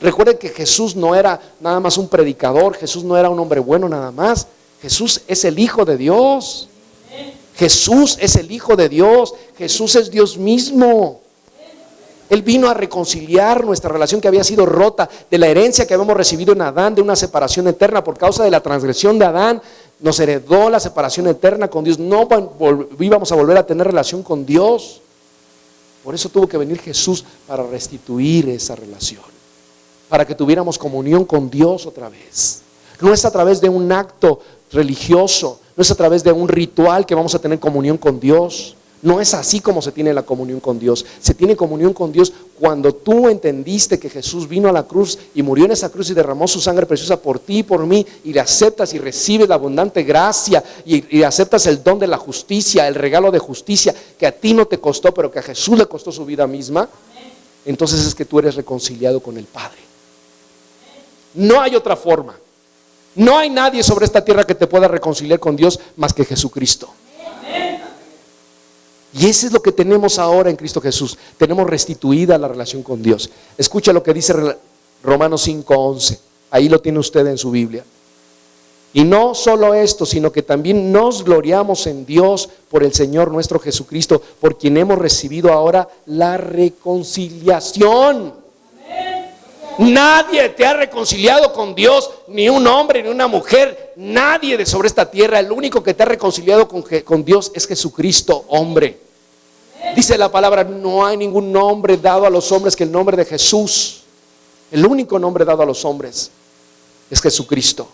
Recuerden que Jesús no era nada más un predicador, Jesús no era un hombre bueno nada más. Jesús es el Hijo de Dios. Jesús es el Hijo de Dios. Jesús es Dios mismo. Él vino a reconciliar nuestra relación que había sido rota, de la herencia que habíamos recibido en Adán, de una separación eterna por causa de la transgresión de Adán. Nos heredó la separación eterna con Dios. No íbamos a volver a tener relación con Dios. Por eso tuvo que venir Jesús para restituir esa relación, para que tuviéramos comunión con Dios otra vez. No es a través de un acto religioso, no es a través de un ritual que vamos a tener comunión con Dios. No es así como se tiene la comunión con Dios. Se tiene comunión con Dios cuando tú entendiste que Jesús vino a la cruz y murió en esa cruz y derramó su sangre preciosa por ti y por mí, y le aceptas y recibes la abundante gracia y aceptas el don de la justicia, el regalo de justicia que a ti no te costó, pero que a Jesús le costó su vida misma. Entonces es que tú eres reconciliado con el Padre. No hay otra forma. No hay nadie sobre esta tierra que te pueda reconciliar con Dios más que Jesucristo. Y eso es lo que tenemos ahora en Cristo Jesús. Tenemos restituida la relación con Dios. Escucha lo que dice Romanos 5:11. Ahí lo tiene usted en su Biblia. Y no solo esto, sino que también nos gloriamos en Dios por el Señor nuestro Jesucristo, por quien hemos recibido ahora la reconciliación. Nadie te ha reconciliado con Dios, ni un hombre, ni una mujer, nadie de sobre esta tierra. El único que te ha reconciliado con Dios es Jesucristo, hombre. Dice la palabra, no hay ningún nombre dado a los hombres que el nombre de Jesús. El único nombre dado a los hombres es Jesucristo.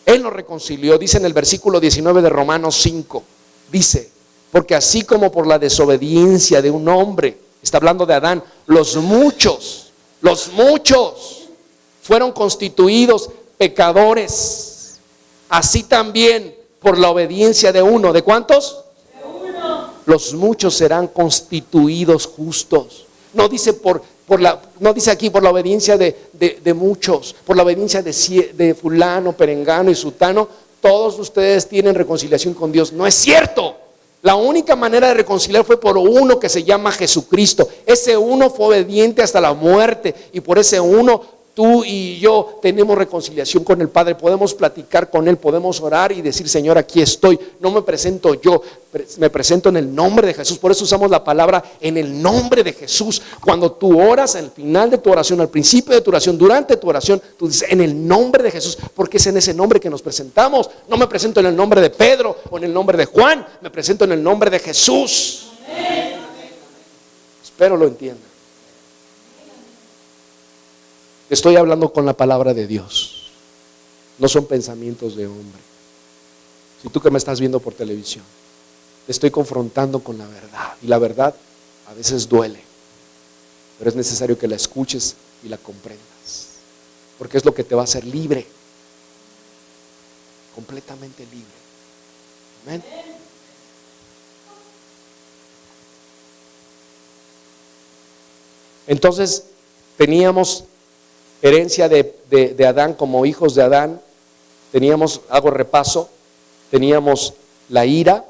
Él nos reconcilió, dice en el versículo 19 de Romanos 5, dice, porque así como por la desobediencia de un hombre, está hablando de Adán, los muchos fueron constituidos pecadores, así también por la obediencia de uno. ¿De cuántos? De uno. Los muchos serán constituidos justos. No dice no dice aquí por la obediencia de muchos, por la obediencia de fulano, perengano y sutano, todos ustedes tienen reconciliación con Dios. No es cierto. La única manera de reconciliar fue por uno que se llama Jesucristo. Ese uno fue obediente hasta la muerte, y por ese uno tú y yo tenemos reconciliación con el Padre. Podemos platicar con Él, podemos orar y decir, Señor, aquí estoy. No me presento yo, me presento en el nombre de Jesús. Por eso usamos la palabra en el nombre de Jesús. Cuando tú oras, al final de tu oración, al principio de tu oración, durante tu oración, tú dices en el nombre de Jesús, porque es en ese nombre que nos presentamos. No me presento en el nombre de Pedro o en el nombre de Juan, me presento en el nombre de Jesús. Amén. Espero lo entiendan. Estoy hablando con la palabra de Dios. No son pensamientos de hombre. Si tú que me estás viendo por televisión, te estoy confrontando con la verdad. Y la verdad a veces duele. Pero es necesario que la escuches y la comprendas. Porque es lo que te va a hacer libre. Completamente libre. Amén. Entonces, teníamos herencia de Adán como hijos de Adán. Teníamos, hago repaso, teníamos la ira,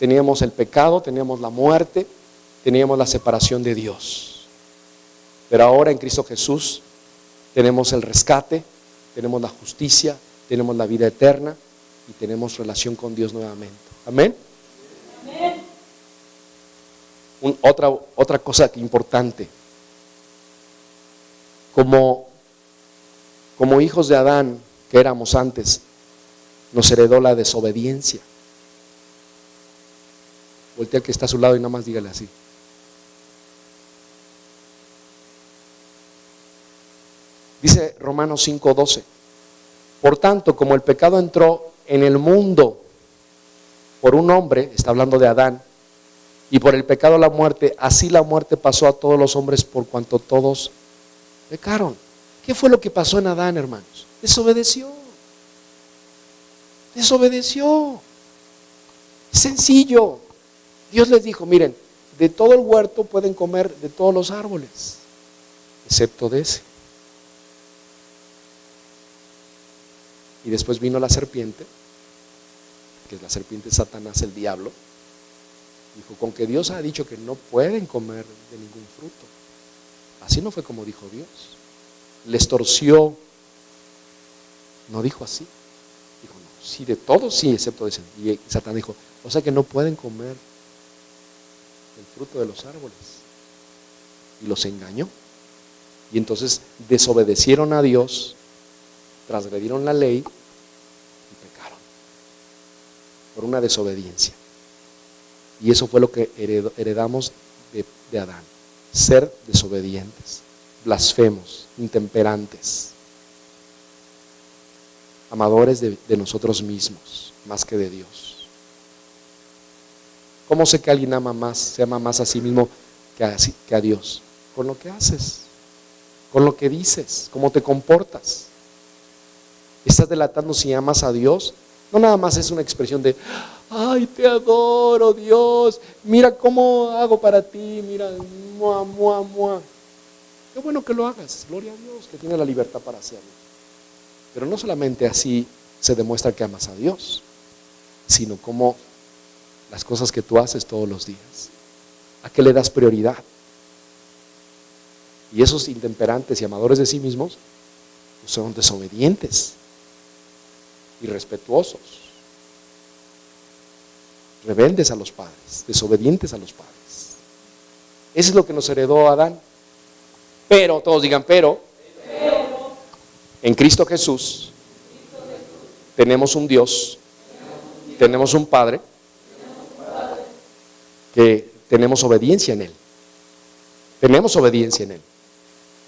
teníamos el pecado, teníamos la muerte, teníamos la separación de Dios. Pero ahora en Cristo Jesús tenemos el rescate, tenemos la justicia, tenemos la vida eterna y tenemos relación con Dios nuevamente. Amén. Amén. Otra cosa importante. Como hijos de Adán que éramos antes, nos heredó la desobediencia. Voltea al que está a su lado y nada más dígale así. Dice Romanos 5:12, por tanto, como el pecado entró en el mundo por un hombre, está hablando de Adán, y por el pecado la muerte, así la muerte pasó a todos los hombres por cuanto todos pecaron. ¿Qué fue lo que pasó en Adán, hermanos? Desobedeció. Sencillo. Dios les dijo, miren, de todo el huerto pueden comer de todos los árboles, excepto de ese. Y después vino la serpiente, que es la serpiente Satanás, el diablo. Dijo, con que Dios ha dicho que no pueden comer de ningún fruto. Así no fue como dijo Dios. Les torció. No dijo así. Dijo, no, sí, de todos sí, excepto de ese. Y Satanás dijo, o sea que no pueden comer el fruto de los árboles. Y los engañó. Y entonces desobedecieron a Dios, transgredieron la ley y pecaron por una desobediencia. Y eso fue lo que heredamos de Adán. Ser desobedientes, blasfemos, intemperantes, amadores de nosotros mismos más que de Dios. ¿Cómo sé que alguien se ama más a sí mismo que a Dios? Con lo que haces, con lo que dices, cómo te comportas. ¿Estás delatando si amas a Dios? No nada más es una expresión de ay, te adoro, Dios, mira cómo hago para ti, mira, mua, mua, mua. Qué bueno que lo hagas, gloria a Dios, que tiene la libertad para hacerlo. Pero no solamente así se demuestra que amas a Dios, sino como las cosas que tú haces todos los días. ¿A qué le das prioridad? Y esos intemperantes y amadores de sí mismos son desobedientes, irrespetuosos, rebeldes a los padres, desobedientes a los padres. Eso es lo que nos heredó Adán. Pero, todos digan, pero en Cristo Jesús tenemos un Dios, tenemos un Padre que tenemos obediencia en Él. Tenemos obediencia en Él.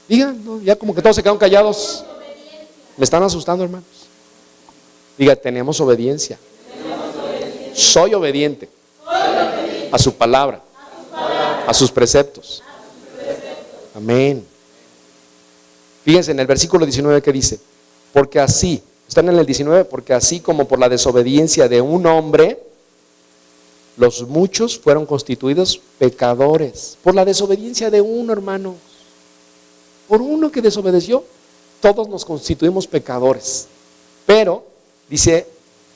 Digan, no, ya como que todos se quedan callados. Me están asustando, hermanos. Diga, tenemos obediencia. Soy obediente a su palabra, a sus preceptos. Amén. Fíjense en el versículo 19 que dice, porque así, están en el 19, porque así como por la desobediencia de un hombre, los muchos fueron constituidos pecadores. Por la desobediencia de uno, hermanos. Por uno que desobedeció, todos nos constituimos pecadores. Pero, dice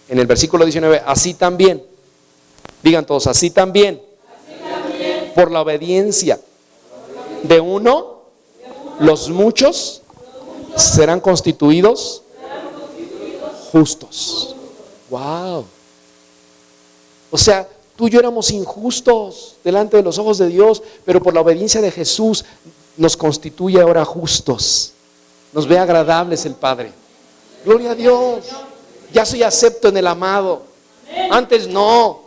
en el versículo 19, así también. Digan todos, así también. Por la obediencia de uno, los muchos serán constituidos justos. Wow. O sea, tú y yo éramos injustos delante de los ojos de Dios, pero por la obediencia de Jesús nos constituye ahora justos. Nos ve agradables el Padre. Gloria a Dios. Ya soy acepto en el amado. Antes no.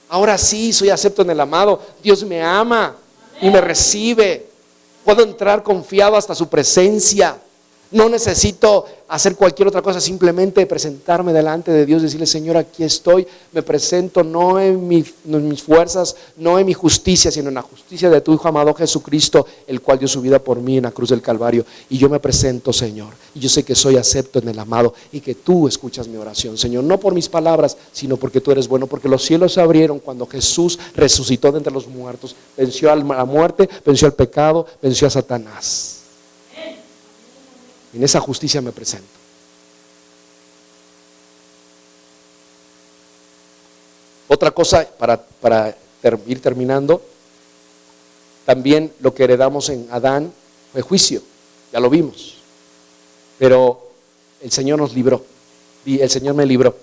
Ahora sí soy acepto en el amado. Dios me ama y me recibe. Puedo entrar confiado hasta su presencia. No necesito hacer cualquier otra cosa, simplemente presentarme delante de Dios, decirle, Señor, aquí estoy, me presento no en mis fuerzas, no en mi justicia, sino en la justicia de tu Hijo amado Jesucristo, el cual dio su vida por mí en la cruz del Calvario. Y yo me presento, Señor, y yo sé que soy acepto en el amado y que tú escuchas mi oración, Señor, no por mis palabras, sino porque tú eres bueno, porque los cielos se abrieron cuando Jesús resucitó de entre los muertos, venció a la muerte, venció al pecado, venció a Satanás. En esa justicia me presento. Otra cosa para ir terminando, también lo que heredamos en Adán fue juicio, ya lo vimos, pero el Señor nos libró, y el Señor me libró.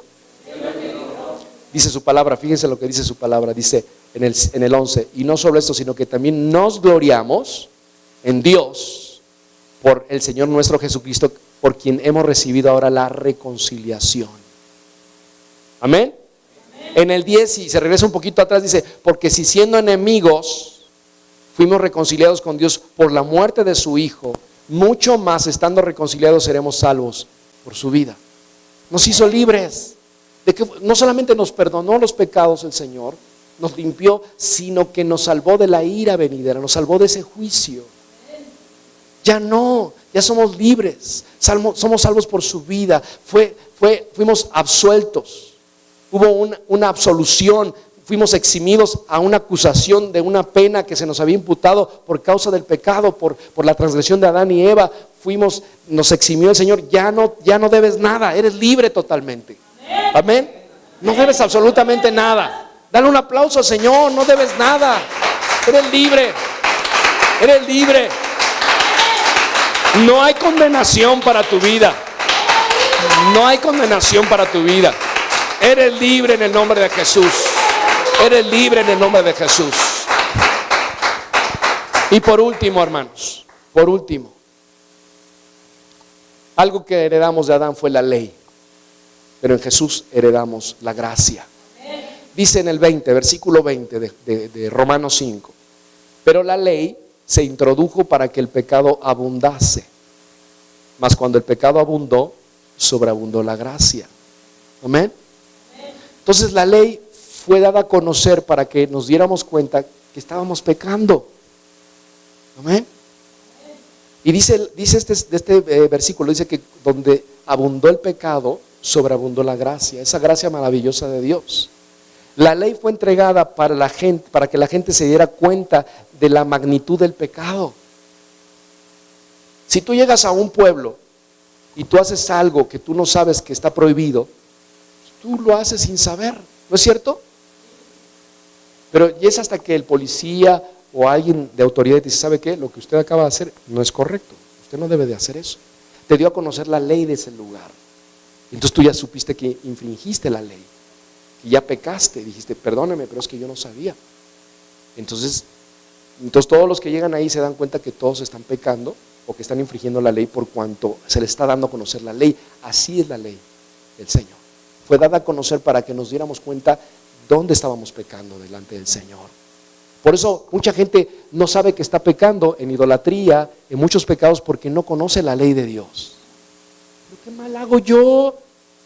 Dice su palabra, fíjense lo que dice su palabra, dice en el 11, y no solo esto, sino que también nos gloriamos en Dios, por el Señor nuestro Jesucristo, por quien hemos recibido ahora la reconciliación. Amén. En el 10, y se regresa un poquito atrás, dice, porque si siendo enemigos fuimos reconciliados con Dios por la muerte de su Hijo, mucho más estando reconciliados seremos salvos por su vida. Nos hizo libres, de que no solamente nos perdonó los pecados el Señor, nos limpió, sino que nos salvó de la ira venidera, nos salvó de ese juicio. Ya no, ya somos libres, somos salvos por su vida, fuimos absueltos, hubo una absolución, fuimos eximidos a una acusación de una pena que se nos había imputado por causa del pecado, por la transgresión de Adán y Eva, nos eximió el Señor, ya no debes nada, eres libre totalmente. Amén. No debes absolutamente nada. Dale un aplauso al Señor, no debes nada, eres libre, eres libre. No hay condenación para tu vida. No hay condenación para tu vida. Eres libre en el nombre de Jesús. Eres libre en el nombre de Jesús. Y por último, hermanos, por último, algo que heredamos de Adán fue la ley, pero en Jesús heredamos la gracia. Dice en el 20, versículo 20 de Romanos 5, pero la ley se introdujo para que el pecado abundase, mas cuando el pecado abundó, sobreabundó la gracia. Amén. Entonces la ley fue dada a conocer para que nos diéramos cuenta que estábamos pecando. Amén. Y dice este versículo, dice que donde abundó el pecado, sobreabundó la gracia, esa gracia maravillosa de Dios. La ley fue entregada para que la gente se diera cuenta de la magnitud del pecado. Si tú llegas a un pueblo y tú haces algo que tú no sabes que está prohibido, tú lo haces sin saber, ¿no es cierto? Pero y es hasta que el policía o alguien de autoridad te dice, ¿sabe qué? Lo que usted acaba de hacer no es correcto, usted no debe de hacer eso. Te dio a conocer la ley de ese lugar. Entonces tú ya supiste que infringiste la ley, que ya pecaste, dijiste, perdóneme, pero es que yo no sabía. Entonces todos los que llegan ahí se dan cuenta que todos están pecando o que están infringiendo la ley por cuanto se les está dando a conocer la ley. Así es la ley del Señor. Fue dada a conocer para que nos diéramos cuenta dónde estábamos pecando delante del Señor. Por eso mucha gente no sabe que está pecando en idolatría, en muchos pecados, porque no conoce la ley de Dios. ¿Pero qué mal hago yo?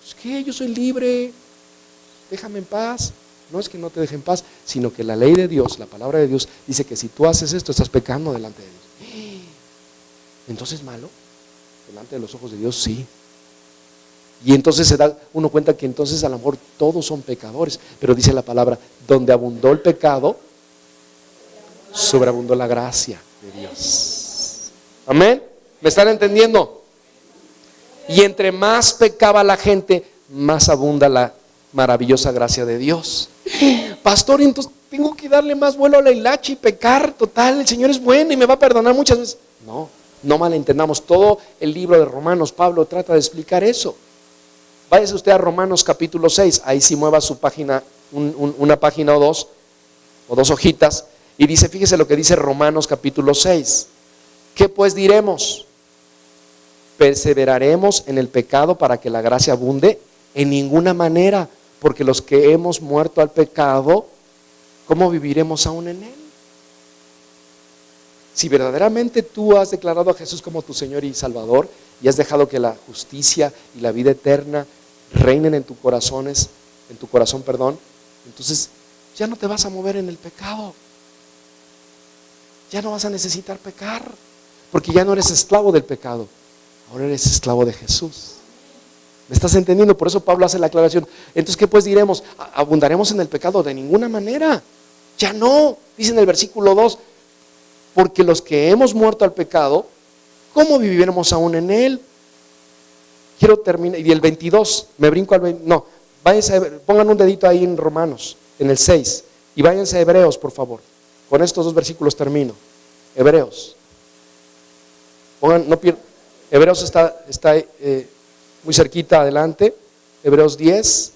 Pues, ¿qué? Yo soy libre, déjame en paz. No es que no te deje en paz, sino que la ley de Dios, la palabra de Dios, dice que si tú haces esto, estás pecando delante de Dios. ¿Entonces malo? Delante de los ojos de Dios, sí. Y entonces se da uno cuenta que entonces a lo mejor todos son pecadores, pero dice la palabra, donde abundó el pecado, sobreabundó la gracia de Dios. Amén. ¿Me están entendiendo? Y entre más pecaba la gente, más abunda la maravillosa gracia de Dios. Pastor, entonces tengo que darle más vuelo a la hilacha y pecar. Total, el Señor es bueno y me va a perdonar muchas veces. No malentendamos. Todo el libro de Romanos, Pablo trata de explicar eso. Váyase usted a Romanos capítulo 6. Ahí sí mueva su página, una página o dos hojitas. Y dice, fíjese lo que dice Romanos capítulo 6. ¿Qué pues diremos? ¿Perseveraremos en el pecado para que la gracia abunde? En ninguna manera, porque los que hemos muerto al pecado, ¿cómo viviremos aún en él? Si verdaderamente tú has declarado a Jesús como tu Señor y Salvador y has dejado que la justicia y la vida eterna reinen en tu corazón, entonces ya no te vas a mover en el pecado. Ya no vas a necesitar pecar, porque ya no eres esclavo del pecado, ahora eres esclavo de Jesús. ¿Me estás entendiendo? Por eso Pablo hace la aclaración. Entonces, ¿qué pues diremos? ¿Abundaremos en el pecado? De ninguna manera. Ya no, dice en el versículo 2, porque los que hemos muerto al pecado, ¿cómo viviremos aún en él? Quiero terminar, y el 22, me brinco al 20, no, váyanse, pongan un dedito ahí en Romanos, en el 6, y váyanse a Hebreos, por favor. Con estos dos versículos termino. Hebreos. Hebreos está muy cerquita adelante. Hebreos 10,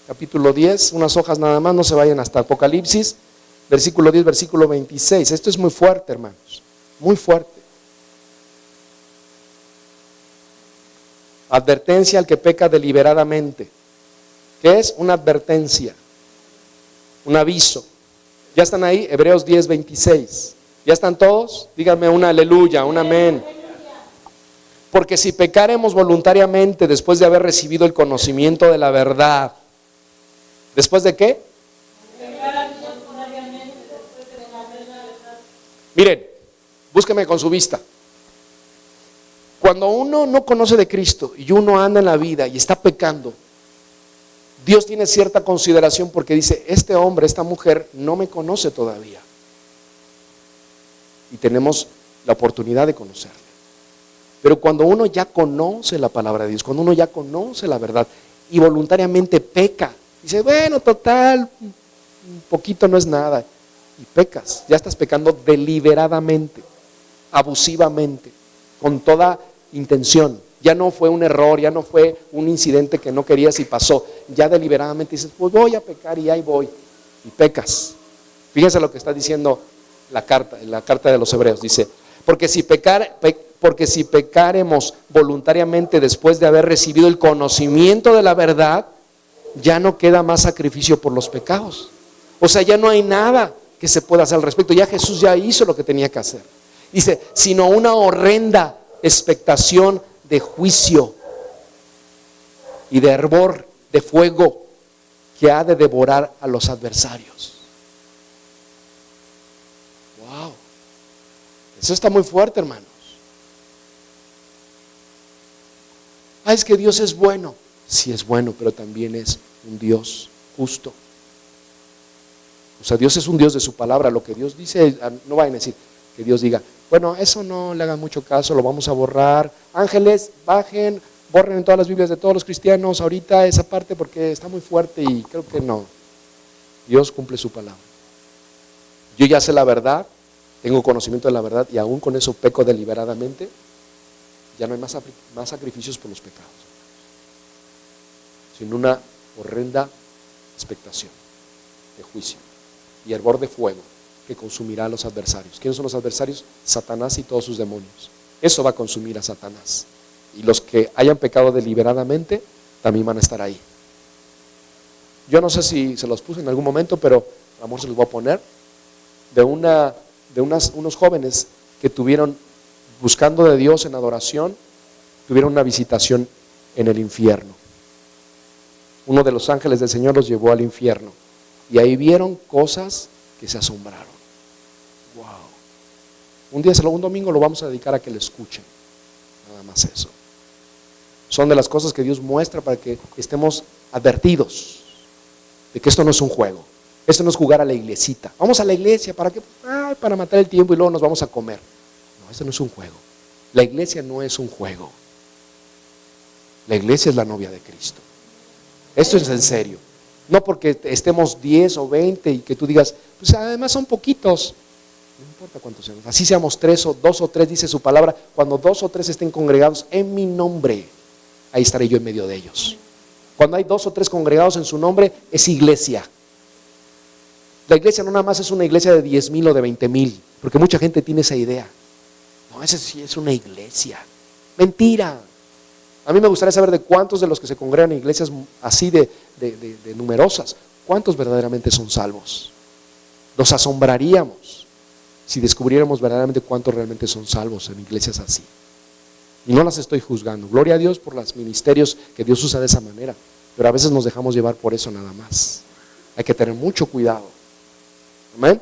capítulo 10, unas hojas nada más, no se vayan hasta Apocalipsis. Versículo 10, versículo 26. Esto es muy fuerte, hermanos. Muy fuerte. Advertencia al que peca deliberadamente. ¿Qué es? Una advertencia. Un aviso. ¿Ya están ahí? Hebreos 10, 26. ¿Ya están todos? Díganme un aleluya, un amén. Porque si pecaremos voluntariamente después de haber recibido el conocimiento de la verdad, ¿después de qué? Miren, búsqueme con su vista. Cuando uno no conoce de Cristo y uno anda en la vida y está pecando, Dios tiene cierta consideración porque dice, este hombre, esta mujer no me conoce todavía. Y tenemos la oportunidad de conocerle. Pero cuando uno ya conoce la palabra de Dios, cuando uno ya conoce la verdad y voluntariamente peca, dice, bueno, total, un poquito no es nada. Y pecas, ya estás pecando deliberadamente, abusivamente, con toda intención. Ya no fue un error, ya no fue un incidente que no querías y pasó. Ya deliberadamente dices, pues voy a pecar y ahí voy. Y pecas. Fíjense lo que está diciendo la carta de los Hebreos. Dice, porque si pecaremos voluntariamente después de haber recibido el conocimiento de la verdad, ya no queda más sacrificio por los pecados. O sea, ya no hay nada que se pueda hacer al respecto. Ya Jesús ya hizo lo que tenía que hacer. Dice, sino una horrenda expectación de juicio y de hervor de fuego que ha de devorar a los adversarios. Wow, eso está muy fuerte, hermanos. Es que Dios es bueno. Sí es bueno, pero también es un Dios justo. O sea, Dios es un Dios de su palabra. Lo que Dios dice, no vayan a decir que Dios diga, bueno, eso no le hagan mucho caso, lo vamos a borrar. Ángeles, bajen, borren en todas las Biblias de todos los cristianos ahorita esa parte porque está muy fuerte y creo que no. Dios cumple su palabra. Yo ya sé la verdad, tengo conocimiento de la verdad y aún con eso peco deliberadamente. Ya no hay más sacrificios por los pecados, sino una horrenda expectación de juicio y hervor de fuego que consumirá a los adversarios. ¿Quiénes son los adversarios? Satanás y todos sus demonios. Eso va a consumir a Satanás. Y los que hayan pecado deliberadamente también van a estar ahí. Yo no sé si se los puse en algún momento, pero a lo mejor se los voy a poner. de unos jóvenes que tuvieron, buscando de Dios en adoración, tuvieron una visitación en el infierno. Uno de los ángeles del Señor los llevó al infierno y ahí vieron cosas que se asombraron. Wow. Un domingo lo vamos a dedicar a que lo escuchen. Nada más eso. Son de las cosas que Dios muestra para que estemos advertidos de que esto no es un juego. Esto no es jugar a la iglesita. Vamos a la iglesia, ¿para qué? Para matar el tiempo y luego nos vamos a comer. No, esto no es un juego. La iglesia no es un juego. La iglesia es la novia de Cristo. Esto es en serio. No porque estemos 10 o 20 y que tú digas, pues además son poquitos. No importa cuántos sean. Así seamos 2 o 3, dice su palabra. Cuando 2 o 3 estén congregados en mi nombre, ahí estaré yo en medio de ellos. Cuando hay 2 o 3 congregados en su nombre, es iglesia. La iglesia no nada más es una iglesia de 10,000 o de 20,000, porque mucha gente tiene esa idea. No, esa sí es una iglesia. Mentira. A mí me gustaría saber de cuántos de los que se congregan en iglesias así de numerosas, cuántos verdaderamente son salvos. Nos asombraríamos si descubriéramos verdaderamente cuántos realmente son salvos en iglesias así. Y no las estoy juzgando. Gloria a Dios por los ministerios que Dios usa de esa manera, pero a veces nos dejamos llevar por eso nada más. Hay que tener mucho cuidado. Amén.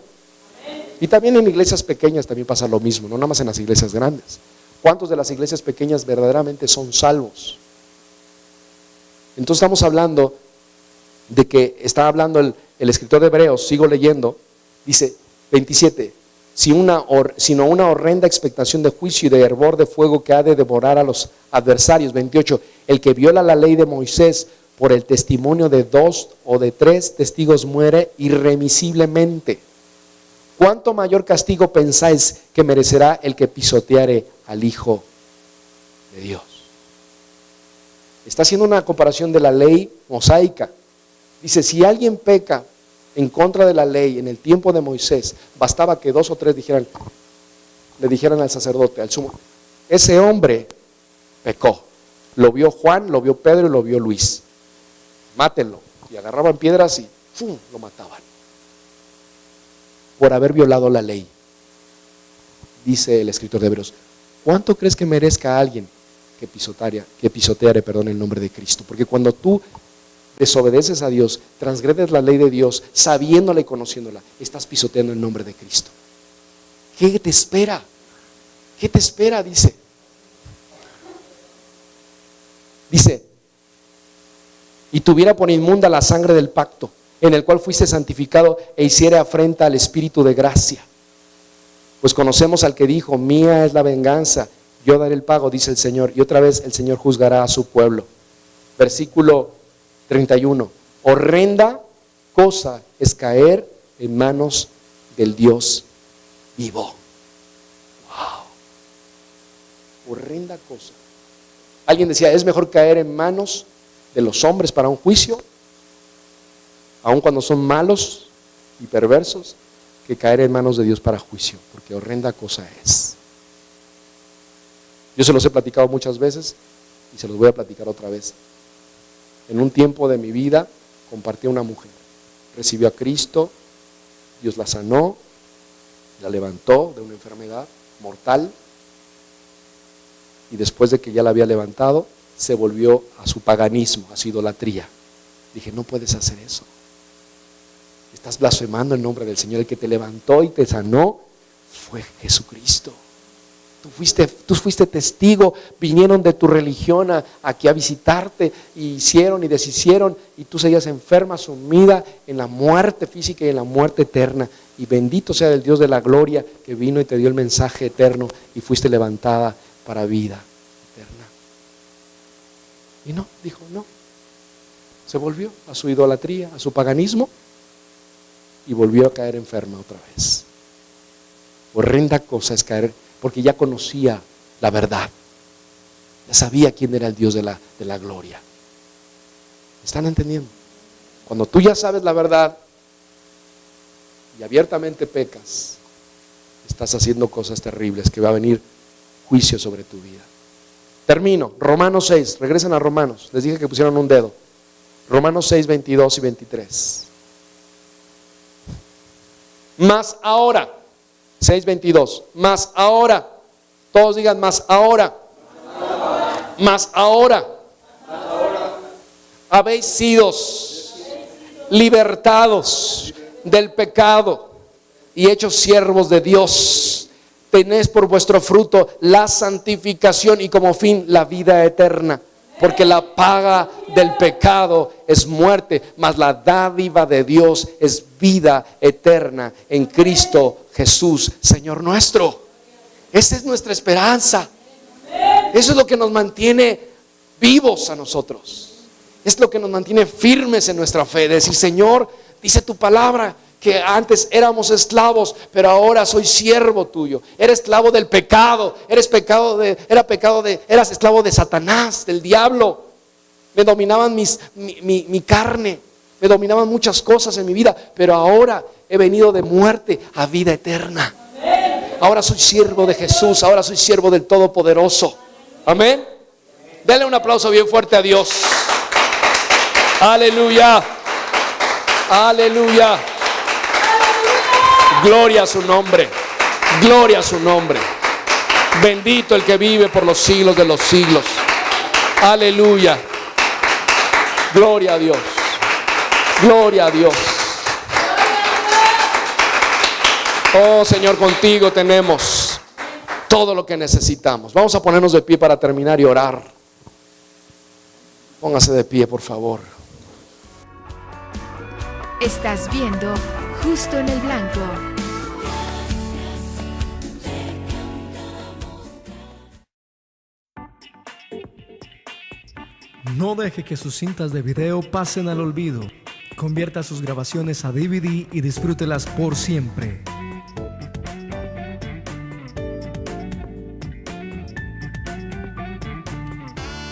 Y también en iglesias pequeñas también pasa lo mismo, no nada más en las iglesias grandes. ¿Cuántos de las iglesias pequeñas verdaderamente son salvos? Entonces estamos hablando de que está hablando el escritor de Hebreos, sigo leyendo, dice 27, sino una horrenda expectación de juicio y de hervor de fuego que ha de devorar a los adversarios. 28, el que viola la ley de Moisés por el testimonio de 2 o de 3 testigos muere irremisiblemente. ¿Cuánto mayor castigo pensáis que merecerá el que pisoteare al Hijo de Dios? Está haciendo una comparación de la ley mosaica. Dice, si alguien peca en contra de la ley en el tiempo de Moisés, bastaba que 2 o 3 le dijeran al sacerdote, al sumo, ese hombre pecó. Lo vio Juan, lo vio Pedro y lo vio Luis. Mátenlo. Y agarraban piedras y ¡fum!, lo mataban. Por haber violado la ley. Dice el escritor de Hebreos, ¿cuánto crees que merezca a alguien que pisoteare el nombre de Cristo? Porque cuando tú desobedeces a Dios, transgredes la ley de Dios, sabiéndola y conociéndola, estás pisoteando el nombre de Cristo. ¿Qué te espera? ¿Qué te espera? Dice, y tuviera por inmunda la sangre del pacto, en el cual fuiste santificado e hiciera afrenta al Espíritu de gracia. Pues conocemos al que dijo, mía es la venganza, yo daré el pago, dice el Señor. Y otra vez el Señor juzgará a su pueblo. Versículo 31. Horrenda cosa es caer en manos del Dios vivo. Wow. Horrenda cosa. Alguien decía, es mejor caer en manos de los hombres para un juicio, aun cuando son malos y perversos, que caer en manos de Dios para juicio, porque horrenda cosa es. Yo se los he platicado muchas veces y se los voy a platicar otra vez. En un tiempo de mi vida compartí a una mujer, recibió a Cristo, Dios la sanó, la levantó de una enfermedad mortal y después de que ya la había levantado, se volvió a su paganismo, a su idolatría. Dije, no puedes hacer eso. Estás blasfemando el nombre del Señor. El que te levantó y te sanó fue Jesucristo. Tú fuiste testigo, vinieron de tu religión aquí a visitarte, y hicieron y deshicieron, y tú seguías enferma, sumida en la muerte física y en la muerte eterna. Y bendito sea el Dios de la gloria que vino y te dio el mensaje eterno y fuiste levantada para vida eterna. Y no, dijo no. Se volvió a su idolatría, a su paganismo, y volvió a caer enferma otra vez. Horrenda cosa es caer, porque ya conocía la verdad. Ya sabía quién era el Dios de la gloria. ¿Están entendiendo? Cuando tú ya sabes la verdad y abiertamente pecas, estás haciendo cosas terribles, que va a venir juicio sobre tu vida. Termino. Romanos 6. Regresen a Romanos. Les dije que pusieron un dedo. Romanos 6, 22 y 23. Mas ahora, 6:22, mas ahora, todos digan mas ahora, mas ahora, habéis sido libertados del pecado y hechos siervos de Dios. Tenéis por vuestro fruto la santificación y como fin la vida eterna. Porque la paga del pecado es muerte, mas la dádiva de Dios es vida eterna en Cristo Jesús, Señor nuestro. Esa es nuestra esperanza. Eso es lo que nos mantiene vivos a nosotros. Es lo que nos mantiene firmes en nuestra fe. Decir, Señor, dice tu palabra que antes éramos esclavos, pero ahora soy siervo tuyo. Era esclavo del pecado, eras esclavo de Satanás, del diablo. Me dominaban mi carne, me dominaban muchas cosas en mi vida, pero ahora he venido de muerte a vida eterna. Ahora soy siervo de Jesús, ahora soy siervo del Todopoderoso. Amén. Denle un aplauso bien fuerte a Dios. Aleluya. Aleluya. Gloria a su nombre. Gloria a su nombre. Bendito el que vive por los siglos de los siglos. Aleluya. Gloria a Dios. Gloria a Dios. Oh Señor, contigo tenemos todo lo que necesitamos. Vamos a ponernos de pie para terminar y orar. Póngase de pie, por favor. Estás viendo Justo en el Blanco. No deje que sus cintas de video pasen al olvido. Convierta sus grabaciones a DVD y disfrútelas por siempre.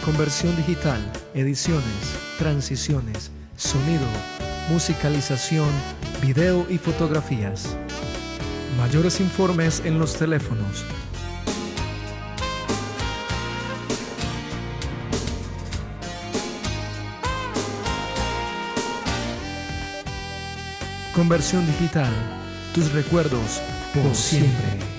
Conversión digital, ediciones, transiciones, sonido, musicalización, video y fotografías. Mayores informes en los teléfonos. Conversión digital, tus recuerdos por siempre.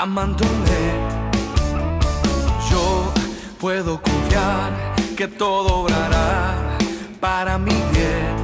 Amándome, yo puedo confiar que todo obrará para mi bien.